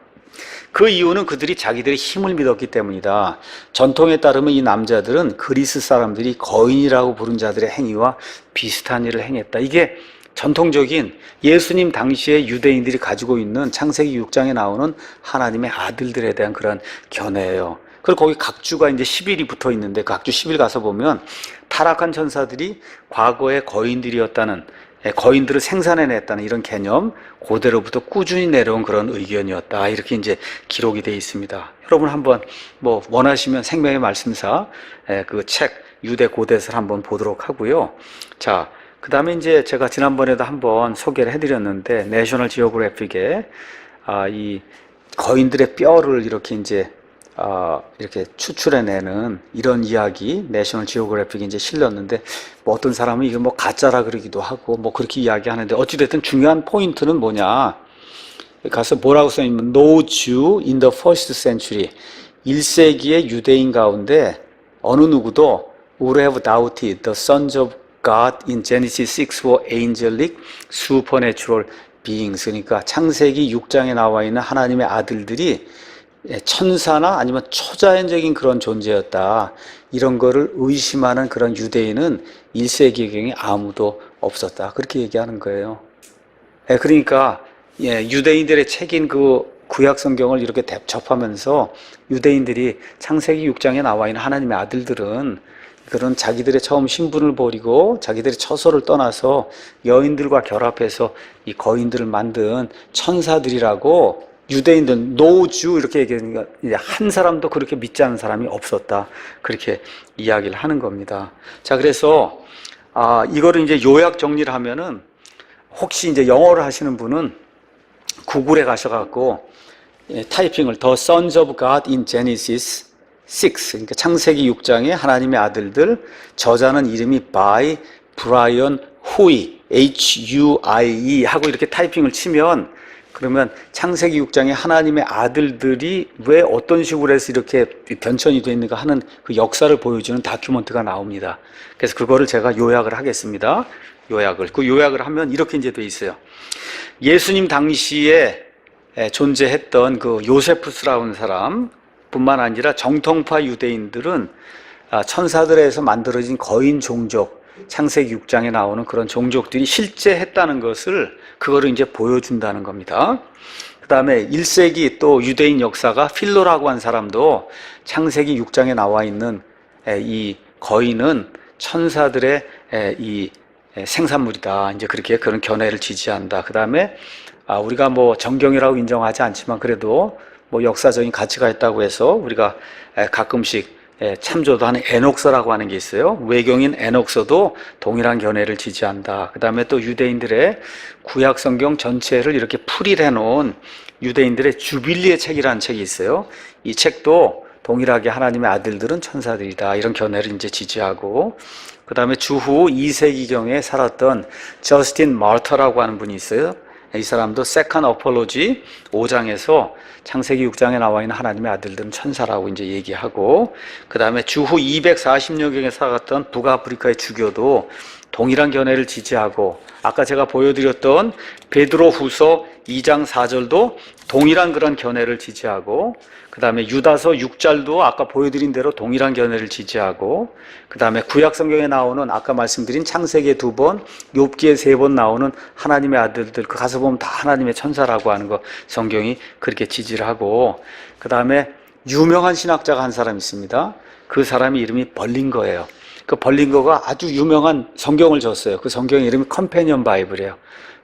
그 이유는 그들이 자기들의 힘을 믿었기 때문이다. 전통에 따르면 이 남자들은 그리스 사람들이 거인이라고 부른 자들의 행위와 비슷한 일을 행했다. 이게 전통적인 예수님 당시에 유대인들이 가지고 있는 창세기 6장에 나오는 하나님의 아들들에 대한 그런 견해예요. 그리고 거기 각주가 이제 10일이 붙어 있는데 그 각주 10일 가서 보면 타락한 천사들이 과거의 거인들이었다는, 거인들을 생산해냈다는 이런 개념, 고대로부터 꾸준히 내려온 그런 의견이었다. 이렇게 이제 기록이 되어 있습니다. 여러분 한번 뭐 원하시면 생명의 말씀사 그 책 유대 고대서를 한번 보도록 하고요. 자, 그 다음에 이제 제가 지난번에도 한번 소개를 해드렸는데 내셔널 지오그래픽에 이 거인들의 뼈를 이렇게 이제 이렇게 추출해내는 이런 이야기 내셔널 지오그래픽에 이제 실렸는데 뭐 어떤 사람은 이거 뭐 가짜라 그러기도 하고 뭐 그렇게 이야기하는데 어찌됐든 중요한 포인트는 뭐냐, 가서 뭐라고 써있냐면 No Jew in the first century, 1세기의 유대인 가운데 어느 누구도 would have doubted the sons of God in Genesis 6 were angelic supernatural beings. 그러니까 창세기 6장에 나와 있는 하나님의 아들들이 천사나 아니면 초자연적인 그런 존재였다. 이런 거를 의심하는 그런 유대인은 1세기경에 아무도 없었다. 그렇게 얘기하는 거예요. 그러니까 유대인들의 책인 그 구약 성경을 이렇게 접하면서 유대인들이 창세기 6장에 나와 있는 하나님의 아들들은 그런 자기들의 처음 신분을 버리고 자기들의 처소를 떠나서 여인들과 결합해서 이 거인들을 만든 천사들이라고 유대인들 노주 이렇게 얘기하니까 한 사람도 그렇게 믿지 않는 사람이 없었다. 그렇게 이야기를 하는 겁니다. 자, 그래서 이거를 이제 요약 정리를 하면은 혹시 이제 영어를 하시는 분은 구글에 가셔갖고 타이핑을 The Sons of God in Genesis 6, 그러니까 창세기 6장의 하나님의 아들들, 저자는 이름이 by Brian Huey, Huie 하고 이렇게 타이핑을 치면 그러면 창세기 6장의 하나님의 아들들이 왜 어떤 식으로 해서 이렇게 변천이 되어 있는가 하는 그 역사를 보여주는 다큐멘터리가 나옵니다. 그래서 그거를 제가 요약을 하겠습니다. 그 요약을 하면 이렇게 이제 돼 있어요. 예수님 당시에 존재했던 그 요세푸스라는 사람 뿐만 아니라 정통파 유대인들은 천사들에서 만들어진 거인 종족, 창세기 6장에 나오는 그런 종족들이 실제 했다는 것을 그거를 이제 보여준다는 겁니다. 그 다음에 1세기 또 유대인 역사가 필로라고 한 사람도 창세기 6장에 나와 있는 이 거인은 천사들의 이 생산물이다. 이제 그렇게 그런 견해를 지지한다. 그 다음에 우리가 뭐 정경이라고 인정하지 않지만 그래도 뭐 역사적인 가치가 있다고 해서 우리가 가끔씩 참조도 하는 에녹서라고 하는 게 있어요. 외경인 에녹서도 동일한 견해를 지지한다. 그 다음에 또 유대인들의 구약 성경 전체를 이렇게 풀이를 해놓은 유대인들의 주빌리의 책이라는 책이 있어요. 이 책도 동일하게 하나님의 아들들은 천사들이다. 이런 견해를 이제 지지하고, 그 다음에 주후 2세기경에 살았던 저스틴 마터라고 하는 분이 있어요. 이 사람도 세컨 어폴로지 5장에서 창세기 6장에 나와 있는 하나님의 아들들은 천사라고 이제 얘기하고, 그 다음에 주후 240년경에 살았던 북아프리카의 주교도 동일한 견해를 지지하고, 아까 제가 보여드렸던 베드로 후서 2장 4절도 동일한 그런 견해를 지지하고, 그 다음에 유다서 6절도 아까 보여드린 대로 동일한 견해를 지지하고, 그 다음에 구약 성경에 나오는 아까 말씀드린 창세기에 2번, 욥기에 3번 나오는 하나님의 아들들, 그 가서 보면 다 하나님의 천사라고 하는 거 성경이 그렇게 지지를 하고, 그 다음에 유명한 신학자가 한 사람 있습니다. 그 사람이 이름이 벌링거예요. 그 벌링거가 아주 유명한 성경을 줬어요. 그 성경 이름이 컴패니언 바이블이에요.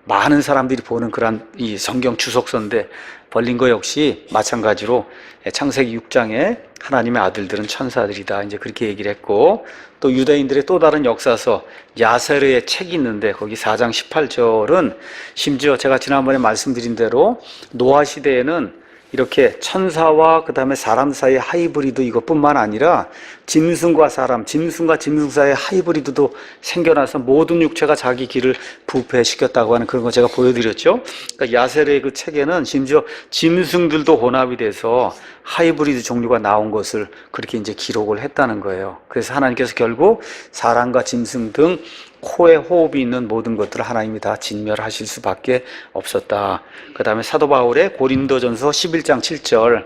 많은 사람들이 보는 그런 이 성경 주석서인데, 벌링거 역시 마찬가지로 창세기 6장에 하나님의 아들들은 천사들이다. 이제 그렇게 얘기를 했고, 또 유대인들의 또 다른 역사서 야세르의 책이 있는데 거기 4장 18절은 심지어 제가 지난번에 말씀드린 대로 노아 시대에는 이렇게 천사와 그 다음에 사람 사이의 하이브리드 이것뿐만 아니라 짐승과 사람, 짐승과 짐승 사이의 하이브리드도 생겨나서 모든 육체가 자기 길을 부패시켰다고 하는 그런 거 제가 보여드렸죠. 그러니까 야세르의 그 책에는 심지어 짐승들도 혼합이 돼서 하이브리드 종류가 나온 것을 그렇게 이제 기록을 했다는 거예요. 그래서 하나님께서 결국 사람과 짐승 등 코에 호흡이 있는 모든 것들을 하나님이 다 진멸하실 수밖에 없었다. 그 다음에 사도 바울의 고린도전서 11장 7절,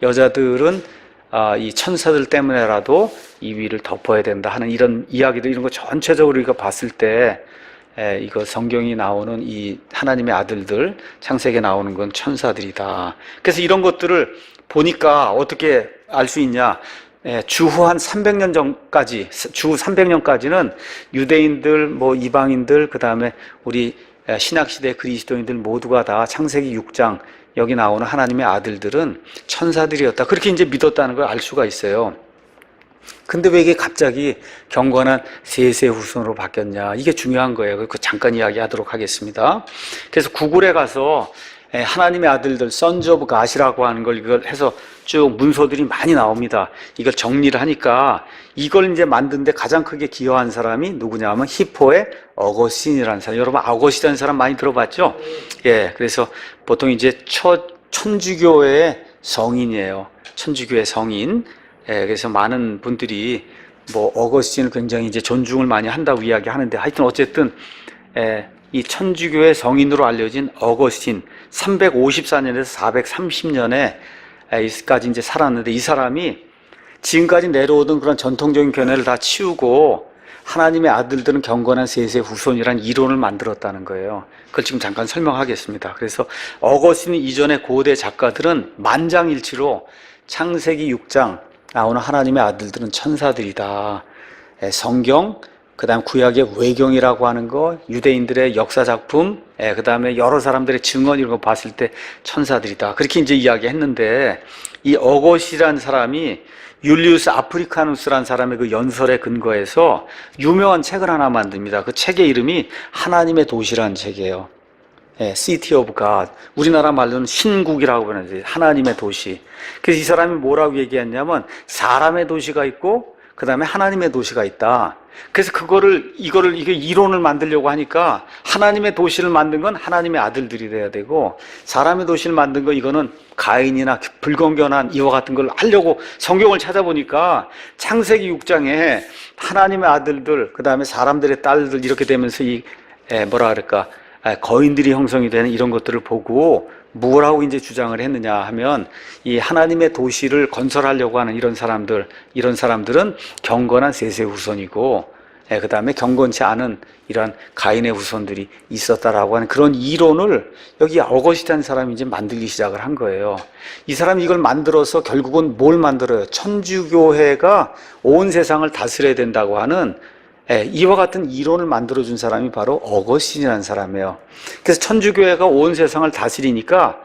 여자들은 이 천사들 때문에라도 이 위를 덮어야 된다 하는 이런 이야기들, 이런 거 전체적으로 우리가 봤을 때 이거 성경이 나오는 이 하나님의 아들들, 창세기에 나오는 건 천사들이다. 그래서 이런 것들을 보니까 어떻게 알 수 있냐? 주후 한 300년 전까지, 주후 300년까지는 유대인들, 뭐 이방인들, 그 다음에 우리 신약시대 그리스도인들 모두가 다 창세기 6장 여기 나오는 하나님의 아들들은 천사들이었다. 그렇게 이제 믿었다는 걸 알 수가 있어요. 근데 왜 이게 갑자기 경건한 셋의 후손으로 바뀌었냐? 이게 중요한 거예요. 그 잠깐 이야기하도록 하겠습니다. 그래서 구글에 가서 하나님의 아들들, Sons of God이라고 하는 걸 이걸 해서 쭉 문서들이 많이 나옵니다. 이걸 정리를 하니까 이걸 이제 만드는데 가장 크게 기여한 사람이 누구냐면 히포의 어거스틴이라는 사람. 여러분 어거스틴이라는 사람 많이 들어봤죠? 예, 그래서 보통 이제 천주교의 성인이에요. 천주교의 성인. 그래서 많은 분들이 뭐 어거스틴을 굉장히 이제 존중을 많이 한다고 이야기하는데, 하여튼 어쨌든 이 천주교의 성인으로 알려진 어거스틴 354년에서 430년에 까지 이제 살았는데, 이 사람이 지금까지 내려오던 그런 전통적인 견해를 다 치우고 하나님의 아들들은 경건한 셋의 후손이라는 이론을 만들었다는 거예요. 그걸 지금 잠깐 설명하겠습니다. 그래서 어거스틴 이전의 고대 작가들은 만장일치로 창세기 6장 나오는 하나님의 아들들은 천사들이다. 성경, 그 다음 구약의 외경이라고 하는 거, 유대인들의 역사작품, 그 다음에 여러 사람들의 증언 이런 거 봤을 때 천사들이다. 그렇게 이제 이야기했는데, 이 어거시라는 사람이 율리우스 아프리카누스라는 사람의 그 연설에 근거해서 유명한 책을 하나 만듭니다. 그 책의 이름이 하나님의 도시라는 책이에요. City of God. 우리나라 말로는 신국이라고 부르는데 하나님의 도시. 그래서 이 사람이 뭐라고 얘기했냐면 사람의 도시가 있고 그 다음에 하나님의 도시가 있다. 그래서 이게 이론을 만들려고 하니까 하나님의 도시를 만든 건 하나님의 아들들이 돼야 되고, 사람의 도시를 만든 거 이거는 가인이나 불건전한 이와 같은 걸 하려고 성경을 찾아보니까 창세기 6장에 하나님의 아들들, 그 다음에 사람들의 딸들 이렇게 되면서 거인들이 형성이 되는 이런 것들을 보고 뭐라고 이제 주장을 했느냐 하면, 이 하나님의 도시를 건설하려고 하는 이런 사람들은 경건한 셋의 후손이고, 그 다음에 경건치 않은 이러한 가인의 후손들이 있었다라고 하는 그런 이론을 여기 어거스틴 사람이 이제 만들기 시작을 한 거예요. 이 사람이 이걸 만들어서 결국은 뭘 만들어요? 천주교회가 온 세상을 다스려야 된다고 하는 이와 같은 이론을 만들어준 사람이 바로 어거스틴이라는 사람이에요. 그래서 천주교회가 온 세상을 다스리니까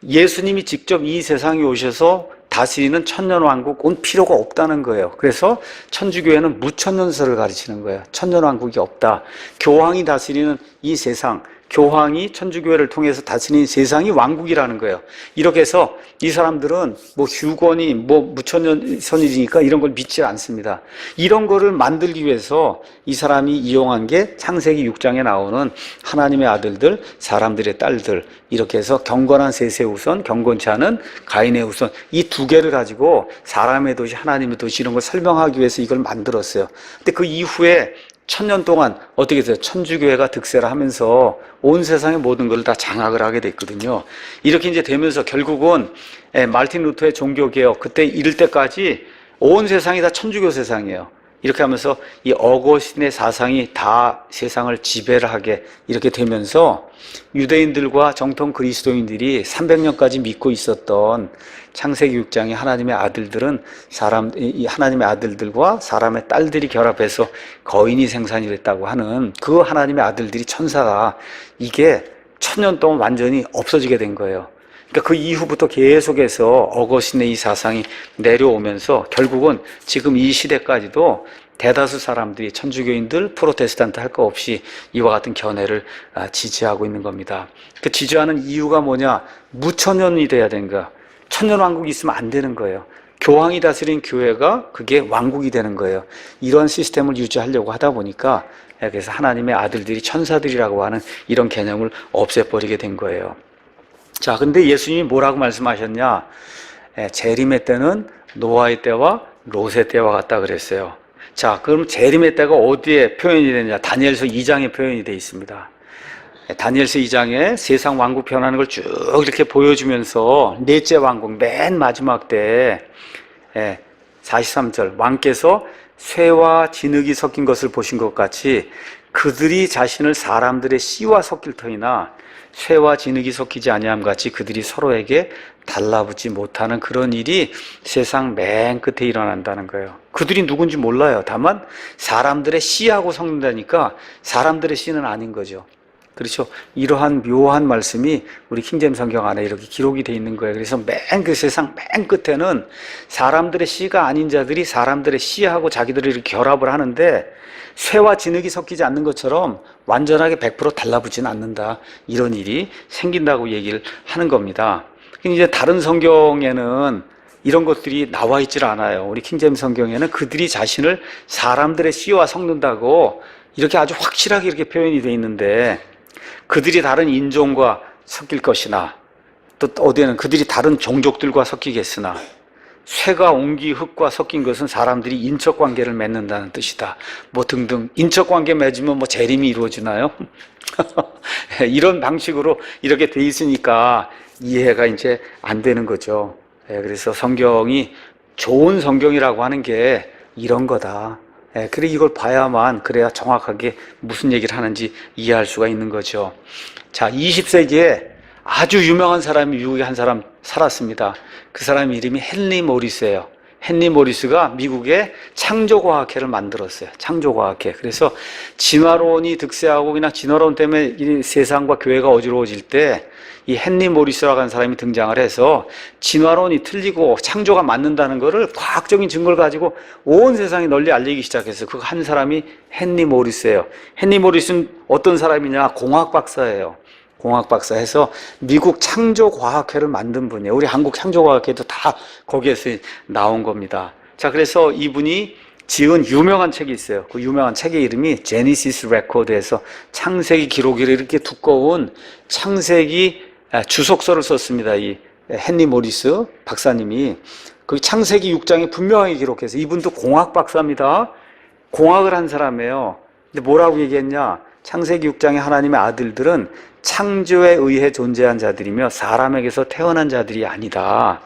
예수님이 직접 이 세상에 오셔서 다스리는 천년왕국 온 필요가 없다는 거예요. 그래서 천주교회는 무천년설을 가르치는 거예요. 천년왕국이 없다. 교황이 다스리는 이 세상, 교황이 천주교회를 통해서 다스리는 세상이 왕국이라는 거예요. 이렇게 해서 이 사람들은 뭐 휴건이 무천년선이니까 이런 걸 믿지 않습니다. 이런 거를 만들기 위해서 이 사람이 이용한 게 창세기 6장에 나오는 하나님의 아들들, 사람들의 딸들, 이렇게 해서 경건한 셋의 후손, 경건치 않은 가인의 후손, 이 두 개를 가지고 사람의 도시, 하나님의 도시 이런 걸 설명하기 위해서 이걸 만들었어요. 근데 그 이후에 1000년 동안 어떻게 돼요? 천주교회가 득세를 하면서 온 세상의 모든 걸 다 장악을 하게 됐거든요. 이렇게 이제 되면서 결국은 마르틴 루터의 종교개혁, 그때 이를 때까지 온 세상이 다 천주교 세상이에요. 이렇게 하면서 이 어거스틴의 사상이 다 세상을 지배를 하게 이렇게 되면서 유대인들과 정통 그리스도인들이 300년까지 믿고 있었던 창세기 6장의 하나님의 아들들은 하나님의 아들들과 사람의 딸들이 결합해서 거인이 생산이 됐다고 하는 그 하나님의 아들들이 천사가, 이게 1000년 동안 완전히 없어지게 된 거예요. 그러니까 그 이후부터 계속해서 어거스틴의 이 사상이 내려오면서 결국은 지금 이 시대까지도 대다수 사람들이 천주교인들, 프로테스탄트 할 거 없이 이와 같은 견해를 지지하고 있는 겁니다. 그 지지하는 이유가 뭐냐? 무천년이 돼야 되는 거야. 천년왕국이 있으면 안 되는 거예요. 교황이 다스린 교회가 그게 왕국이 되는 거예요. 이런 시스템을 유지하려고 하다 보니까 그래서 하나님의 아들들이 천사들이라고 하는 이런 개념을 없애버리게 된 거예요. 자, 근데 예수님이 뭐라고 말씀하셨냐? 재림의 때는 노아의 때와 롯의 때와 같다 그랬어요. 자, 그럼 재림의 때가 어디에 표현이 되느냐? 다니엘서 2장에 표현이 되어 있습니다. 다니엘서 2장에 세상 왕국 변하는 걸 쭉 이렇게 보여주면서 넷째 왕국 맨 마지막 때 43절, 왕께서 쇠와 진흙이 섞인 것을 보신 것 같이 그들이 자신을 사람들의 씨와 섞일 터이나 쇠와 진흙이 섞이지 아니함 같이 그들이 서로에게 달라붙지 못하는 그런 일이 세상 맨 끝에 일어난다는 거예요. 그들이 누군지 몰라요. 다만 사람들의 씨하고 섞는다니까 사람들의 씨는 아닌 거죠. 그렇죠. 이러한 묘한 말씀이 우리 킹제임 성경 안에 이렇게 기록이 되어 있는 거예요. 그래서 맨 그 세상 맨 끝에는 사람들의 씨가 아닌 자들이 사람들의 씨하고 자기들이 이렇게 결합을 하는데 쇠와 진흙이 섞이지 않는 것처럼 완전하게 100% 달라붙지는 않는다. 이런 일이 생긴다고 얘기를 하는 겁니다. 이제 다른 성경에는 이런 것들이 나와 있질 않아요. 우리 킹제임 성경에는 그들이 자신을 사람들의 씨와 섞는다고 이렇게 아주 확실하게 이렇게 표현이 되어 있는데, 그들이 다른 인종과 섞일 것이나 또 어디에는 그들이 다른 종족들과 섞이겠으나 쇠가 옹기 흙과 섞인 것은 사람들이 인척 관계를 맺는다는 뜻이다. 뭐 등등. 인척 관계 맺으면 뭐 재림이 이루어지나요? 이런 방식으로 이렇게 돼 있으니까 이해가 이제 안 되는 거죠. 그래서 성경이 좋은 성경이라고 하는 게 이런 거다. 그래 이걸 봐야만 그래야 정확하게 무슨 얘기를 하는지 이해할 수가 있는 거죠. 자, 20세기에 아주 유명한 사람이 미국에 한 사람 살았습니다. 그 사람 이름이 헨리 모리스예요. 헨리 모리스가 미국의 창조과학회를 만들었어요. 창조과학회. 그래서 진화론이 득세하고 그냥 진화론 때문에 이 세상과 교회가 어지러워질 때 이 헨리 모리스라고 하는 사람이 등장을 해서 진화론이 틀리고 창조가 맞는다는 것을 과학적인 증거를 가지고 온 세상에 널리 알리기 시작했어요. 그 한 사람이 헨리 모리스예요. 헨리 모리스는 어떤 사람이냐? 공학 박사예요. 공학 박사해서 미국 창조과학회를 만든 분이에요. 우리 한국 창조과학회도 다 거기에서 나온 겁니다. 자, 그래서 이분이 지은 유명한 책이 있어요. 그 유명한 책의 이름이 제니시스 레코드에서 창세기 기록이라 이렇게 두꺼운 창세기 주석서를 썼습니다. 이 헨리 모리스 박사님이 그 창세기 6장에 분명하게 기록해서 이분도 공학 박사입니다. 공학을 한 사람이에요. 근데 뭐라고 얘기했냐? 창세기 6장의 하나님의 아들들은 창조에 의해 존재한 자들이며 사람에게서 태어난 자들이 아니다.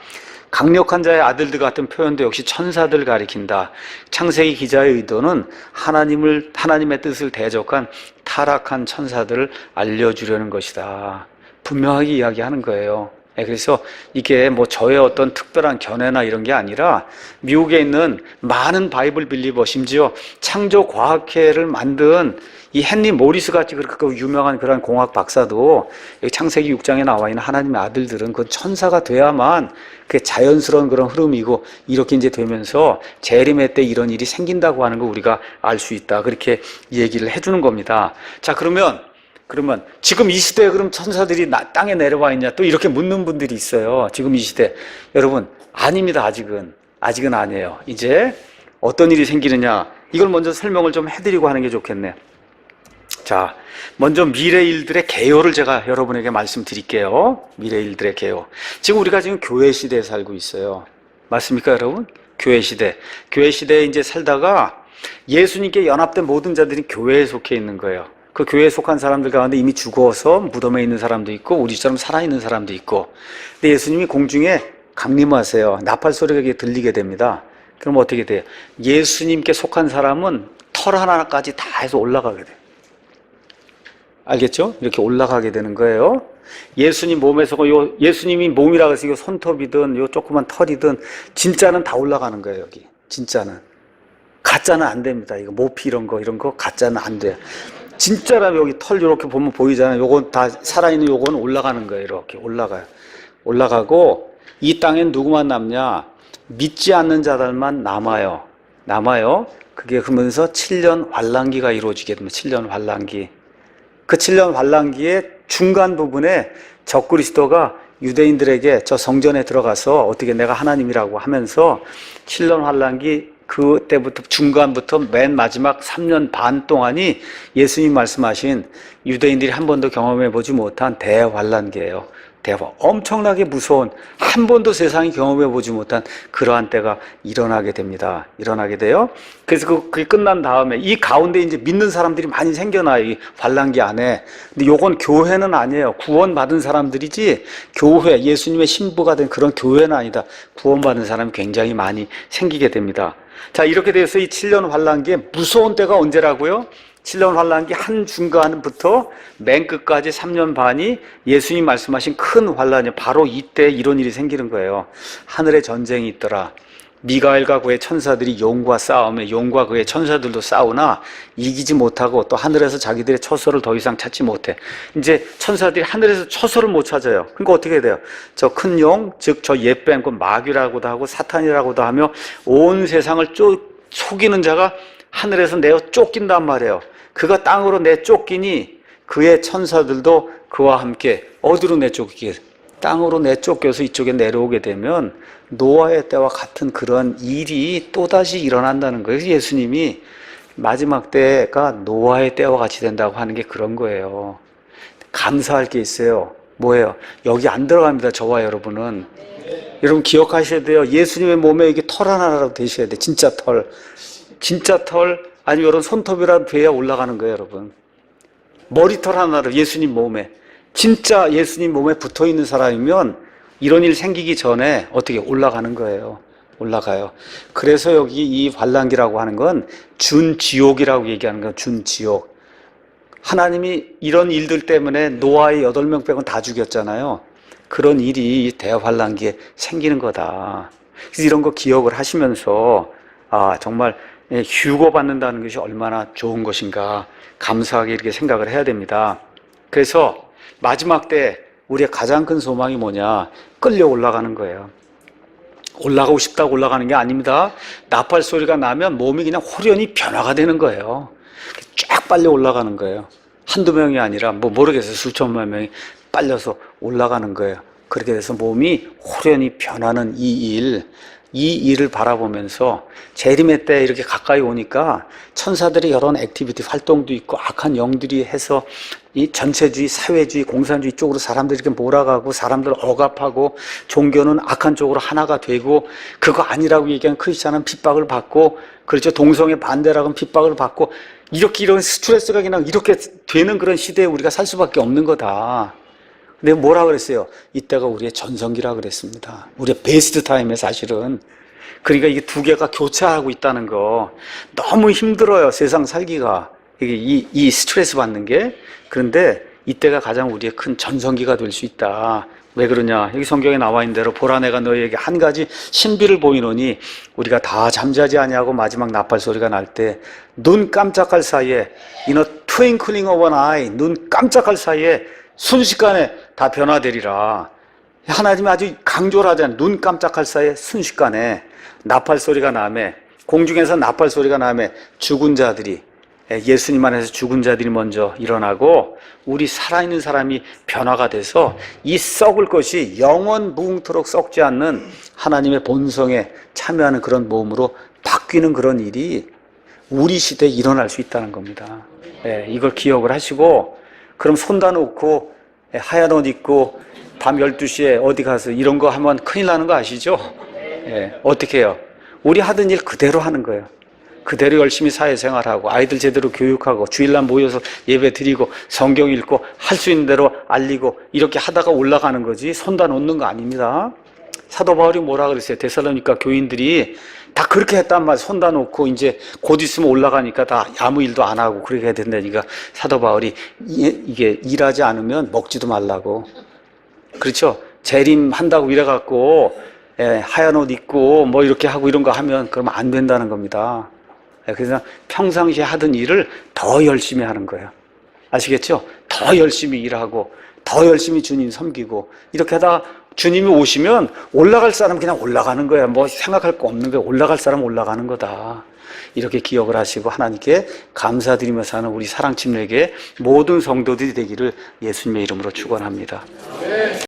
강력한 자의 아들들 같은 표현도 역시 천사들을 가리킨다. 창세기 기자의 의도는 하나님의 뜻을 대적한 타락한 천사들을 알려주려는 것이다. 분명하게 이야기하는 거예요. 그래서 이게 뭐 저의 어떤 특별한 견해나 이런 게 아니라 미국에 있는 많은 바이블 빌리버, 심지어 창조과학회를 만든 이 헨리 모리스 같이 그렇게 유명한 그런 공학 박사도 여기 창세기 6장에 나와 있는 하나님의 아들들은 그 천사가 돼야만 그게 자연스러운 그런 흐름이고 이렇게 이제 되면서 재림의 때 이런 일이 생긴다고 하는 거 우리가 알 수 있다. 그렇게 얘기를 해주는 겁니다. 자, 그러면 지금 이 시대에 그럼 천사들이 땅에 내려와 있냐 또 이렇게 묻는 분들이 있어요. 지금 이 시대. 여러분, 아닙니다. 아직은 아니에요. 이제 어떤 일이 생기느냐, 이걸 먼저 설명을 좀 해드리고 하는 게 좋겠네. 자, 먼저 미래 일들의 개요를 제가 여러분에게 말씀드릴게요. 미래 일들의 개요. 지금 우리가 교회 시대에 살고 있어요. 맞습니까, 여러분? 교회 시대에 이제 살다가 예수님께 연합된 모든 자들이 교회에 속해 있는 거예요. 그 교회에 속한 사람들 가운데 이미 죽어서 무덤에 있는 사람도 있고 우리처럼 살아있는 사람도 있고. 근데 예수님이 공중에 강림하세요. 나팔 소리가 들리게 됩니다. 그럼 어떻게 돼요? 예수님께 속한 사람은 털 하나까지 다 해서 올라가게 돼요. 알겠죠? 이렇게 올라가게 되는 거예요. 예수님 몸에서 예수님이 몸이라고 해서 이거 손톱이든 요 조그만 털이든 진짜는 다 올라가는 거예요. 여기 진짜는. 가짜는 안 됩니다. 이거 모피 이런 거 가짜는 안 돼요. 진짜라면 여기 털 이렇게 보면 보이잖아요. 요건 다 살아있는 요건 올라가는 거예요. 이렇게 올라가고 이 땅엔 누구만 남냐? 믿지 않는 자들만 남아요. 그게 그러면서 7년 환란기가 이루어지게 됩니다. 7년 환란기. 그 7년 환란기의 중간 부분에 적그리스도가 유대인들에게 저 성전에 들어가서 어떻게 내가 하나님이라고 하면서 7년 환란기 그때부터 중간부터 맨 마지막 3년 반 동안이 예수님 말씀하신 유대인들이 한 번도 경험해 보지 못한 대환란기예요. 엄청나게 무서운, 한 번도 세상이 경험해 보지 못한 그러한 때가 일어나게 됩니다. 일어나게 돼요. 그래서 그게 끝난 다음에 이 가운데 이제 믿는 사람들이 많이 생겨나요. 이 환란기 안에. 근데 요건 교회는 아니에요. 구원받은 사람들이지 교회, 예수님의 신부가 된 그런 교회는 아니다. 구원받은 사람이 굉장히 많이 생기게 됩니다. 자, 이렇게 돼서 이 7년 환란기에 무서운 때가 언제라고요? 7년 환란기 한 중간부터 맨 끝까지 3년 반이 예수님 말씀하신 큰 환란이에요. 바로 이때 이런 일이 생기는 거예요. 하늘에 전쟁이 있더라. 미가엘과 그의 천사들이 용과 싸우며 용과 그의 천사들도 싸우나 이기지 못하고 또 하늘에서 자기들의 처소를 더 이상 찾지 못해. 이제 천사들이 하늘에서 처소를 못 찾아요. 그러니까 어떻게 돼요? 저 큰 용, 즉 저 옛뱀, 그 마귀라고도 하고 사탄이라고도 하며 온 세상을 속이는 자가 하늘에서 내어 쫓긴단 말이에요. 그가 땅으로 내쫓기니 그의 천사들도 그와 함께 어디로 내쫓기게? 땅으로 내쫓겨서 이쪽에 내려오게 되면 노아의 때와 같은 그런 일이 또다시 일어난다는 거예요. 예수님이 마지막 때가 노아의 때와 같이 된다고 하는 게 그런 거예요. 감사할 게 있어요. 뭐예요? 여기 안 들어갑니다. 저와 여러분은. 여러분 기억하셔야 돼요. 예수님의 몸에 이게 털 하나라도 되셔야 돼. 진짜 털. 진짜 털, 아니면 이런 손톱이라도 돼야 올라가는 거예요, 여러분. 머리털 하나로 예수님 몸에. 진짜 예수님 몸에 붙어 있는 사람이면 이런 일 생기기 전에 어떻게 올라가는 거예요. 올라가요. 그래서 여기 이 환란기라고 하는 건 준지옥이라고 얘기하는 거예요. 준지옥. 하나님이 이런 일들 때문에 노아의 8명 빼고는 다 죽였잖아요. 그런 일이 대환란기에 생기는 거다. 그래서 이런 거 기억을 하시면서 정말 휴고 받는다는 것이 얼마나 좋은 것인가 감사하게 이렇게 생각을 해야 됩니다. 그래서 마지막 때 우리의 가장 큰 소망이 뭐냐? 끌려 올라가는 거예요. 올라가고 싶다고 올라가는 게 아닙니다. 나팔 소리가 나면 몸이 그냥 호련히 변화가 되는 거예요. 쫙 빨려 올라가는 거예요. 한두 명이 아니라 모르겠어요. 수천만 명이 빨려서 올라가는 거예요. 그렇게 돼서 몸이 호련히 변하는 이 일을 바라보면서 재림의 때 이렇게 가까이 오니까 천사들이 여러 액티비티 활동도 있고 악한 영들이 해서 이 전체주의, 사회주의, 공산주의 쪽으로 사람들이 이렇게 몰아가고 사람들 억압하고 종교는 악한 쪽으로 하나가 되고 그거 아니라고 얘기하는 크리스찬은 핍박을 받고 그렇죠. 동성애 반대라고 하면 핍박을 받고 이렇게 이런 스트레스가 그냥 이렇게 되는 그런 시대에 우리가 살 수밖에 없는 거다. 근데 뭐라 그랬어요? 이때가 우리의 전성기라 그랬습니다. 우리의 베스트 타임에 사실은. 그러니까 이게 두 개가 교차하고 있다는 거 너무 힘들어요. 세상 살기가. 이 스트레스 받는 게. 그런데 이때가 가장 우리의 큰 전성기가 될 수 있다. 왜 그러냐? 여기 성경에 나와 있는 대로 보라 내가 너희에게 한 가지 신비를 보이노니 우리가 다 잠자지 아니하고 마지막 나팔 소리가 날 때 눈 깜짝할 사이에 in a twinkling of an eye 눈 깜짝할 사이에 순식간에 다 변화되리라. 하나님이 아주 강조를 하잖아요. 눈 깜짝할 사이에 순식간에 나팔 소리가 나매 공중에서 나팔 소리가 나매 죽은 자들이 예수님 안에서 죽은 자들이 먼저 일어나고 우리 살아있는 사람이 변화가 돼서 이 썩을 것이 영원 무궁토록 썩지 않는 하나님의 본성에 참여하는 그런 몸으로 바뀌는 그런 일이 우리 시대에 일어날 수 있다는 겁니다. 이걸 기억을 하시고 그럼 손 다 놓고 하얀 옷 입고 밤 12시에 어디 가서 이런 거 하면 큰일 나는 거 아시죠? 어떻게 해요? 우리 하던 일 그대로 하는 거예요. 그대로 열심히 사회생활하고 아이들 제대로 교육하고 주일날 모여서 예배 드리고 성경 읽고 할 수 있는 대로 알리고 이렇게 하다가 올라가는 거지 손 다 놓는 거 아닙니다. 사도 바울이 뭐라 그랬어요? 데살로니가 교인들이 다 그렇게 했단 말이에요. 손 다 놓고 이제 곧 있으면 올라가니까 다 아무 일도 안 하고 그렇게 해야 된다니까 사도 바울이 이게 일하지 않으면 먹지도 말라고. 그렇죠? 재림한다고 이래갖고 하얀 옷 입고 뭐 이렇게 하고 이런 거 하면 그러면 안 된다는 겁니다. 그래서 평상시에 하던 일을 더 열심히 하는 거예요. 아시겠죠? 더 열심히 일하고 더 열심히 주님 섬기고 이렇게 하다가 주님이 오시면 올라갈 사람 그냥 올라가는 거야. 뭐 생각할 거 없는 거야. 올라갈 사람 올라가는 거다. 이렇게 기억을 하시고 하나님께 감사드리며 사는 우리 사랑침례교회 모든 성도들이 되기를 예수님의 이름으로 축원합니다.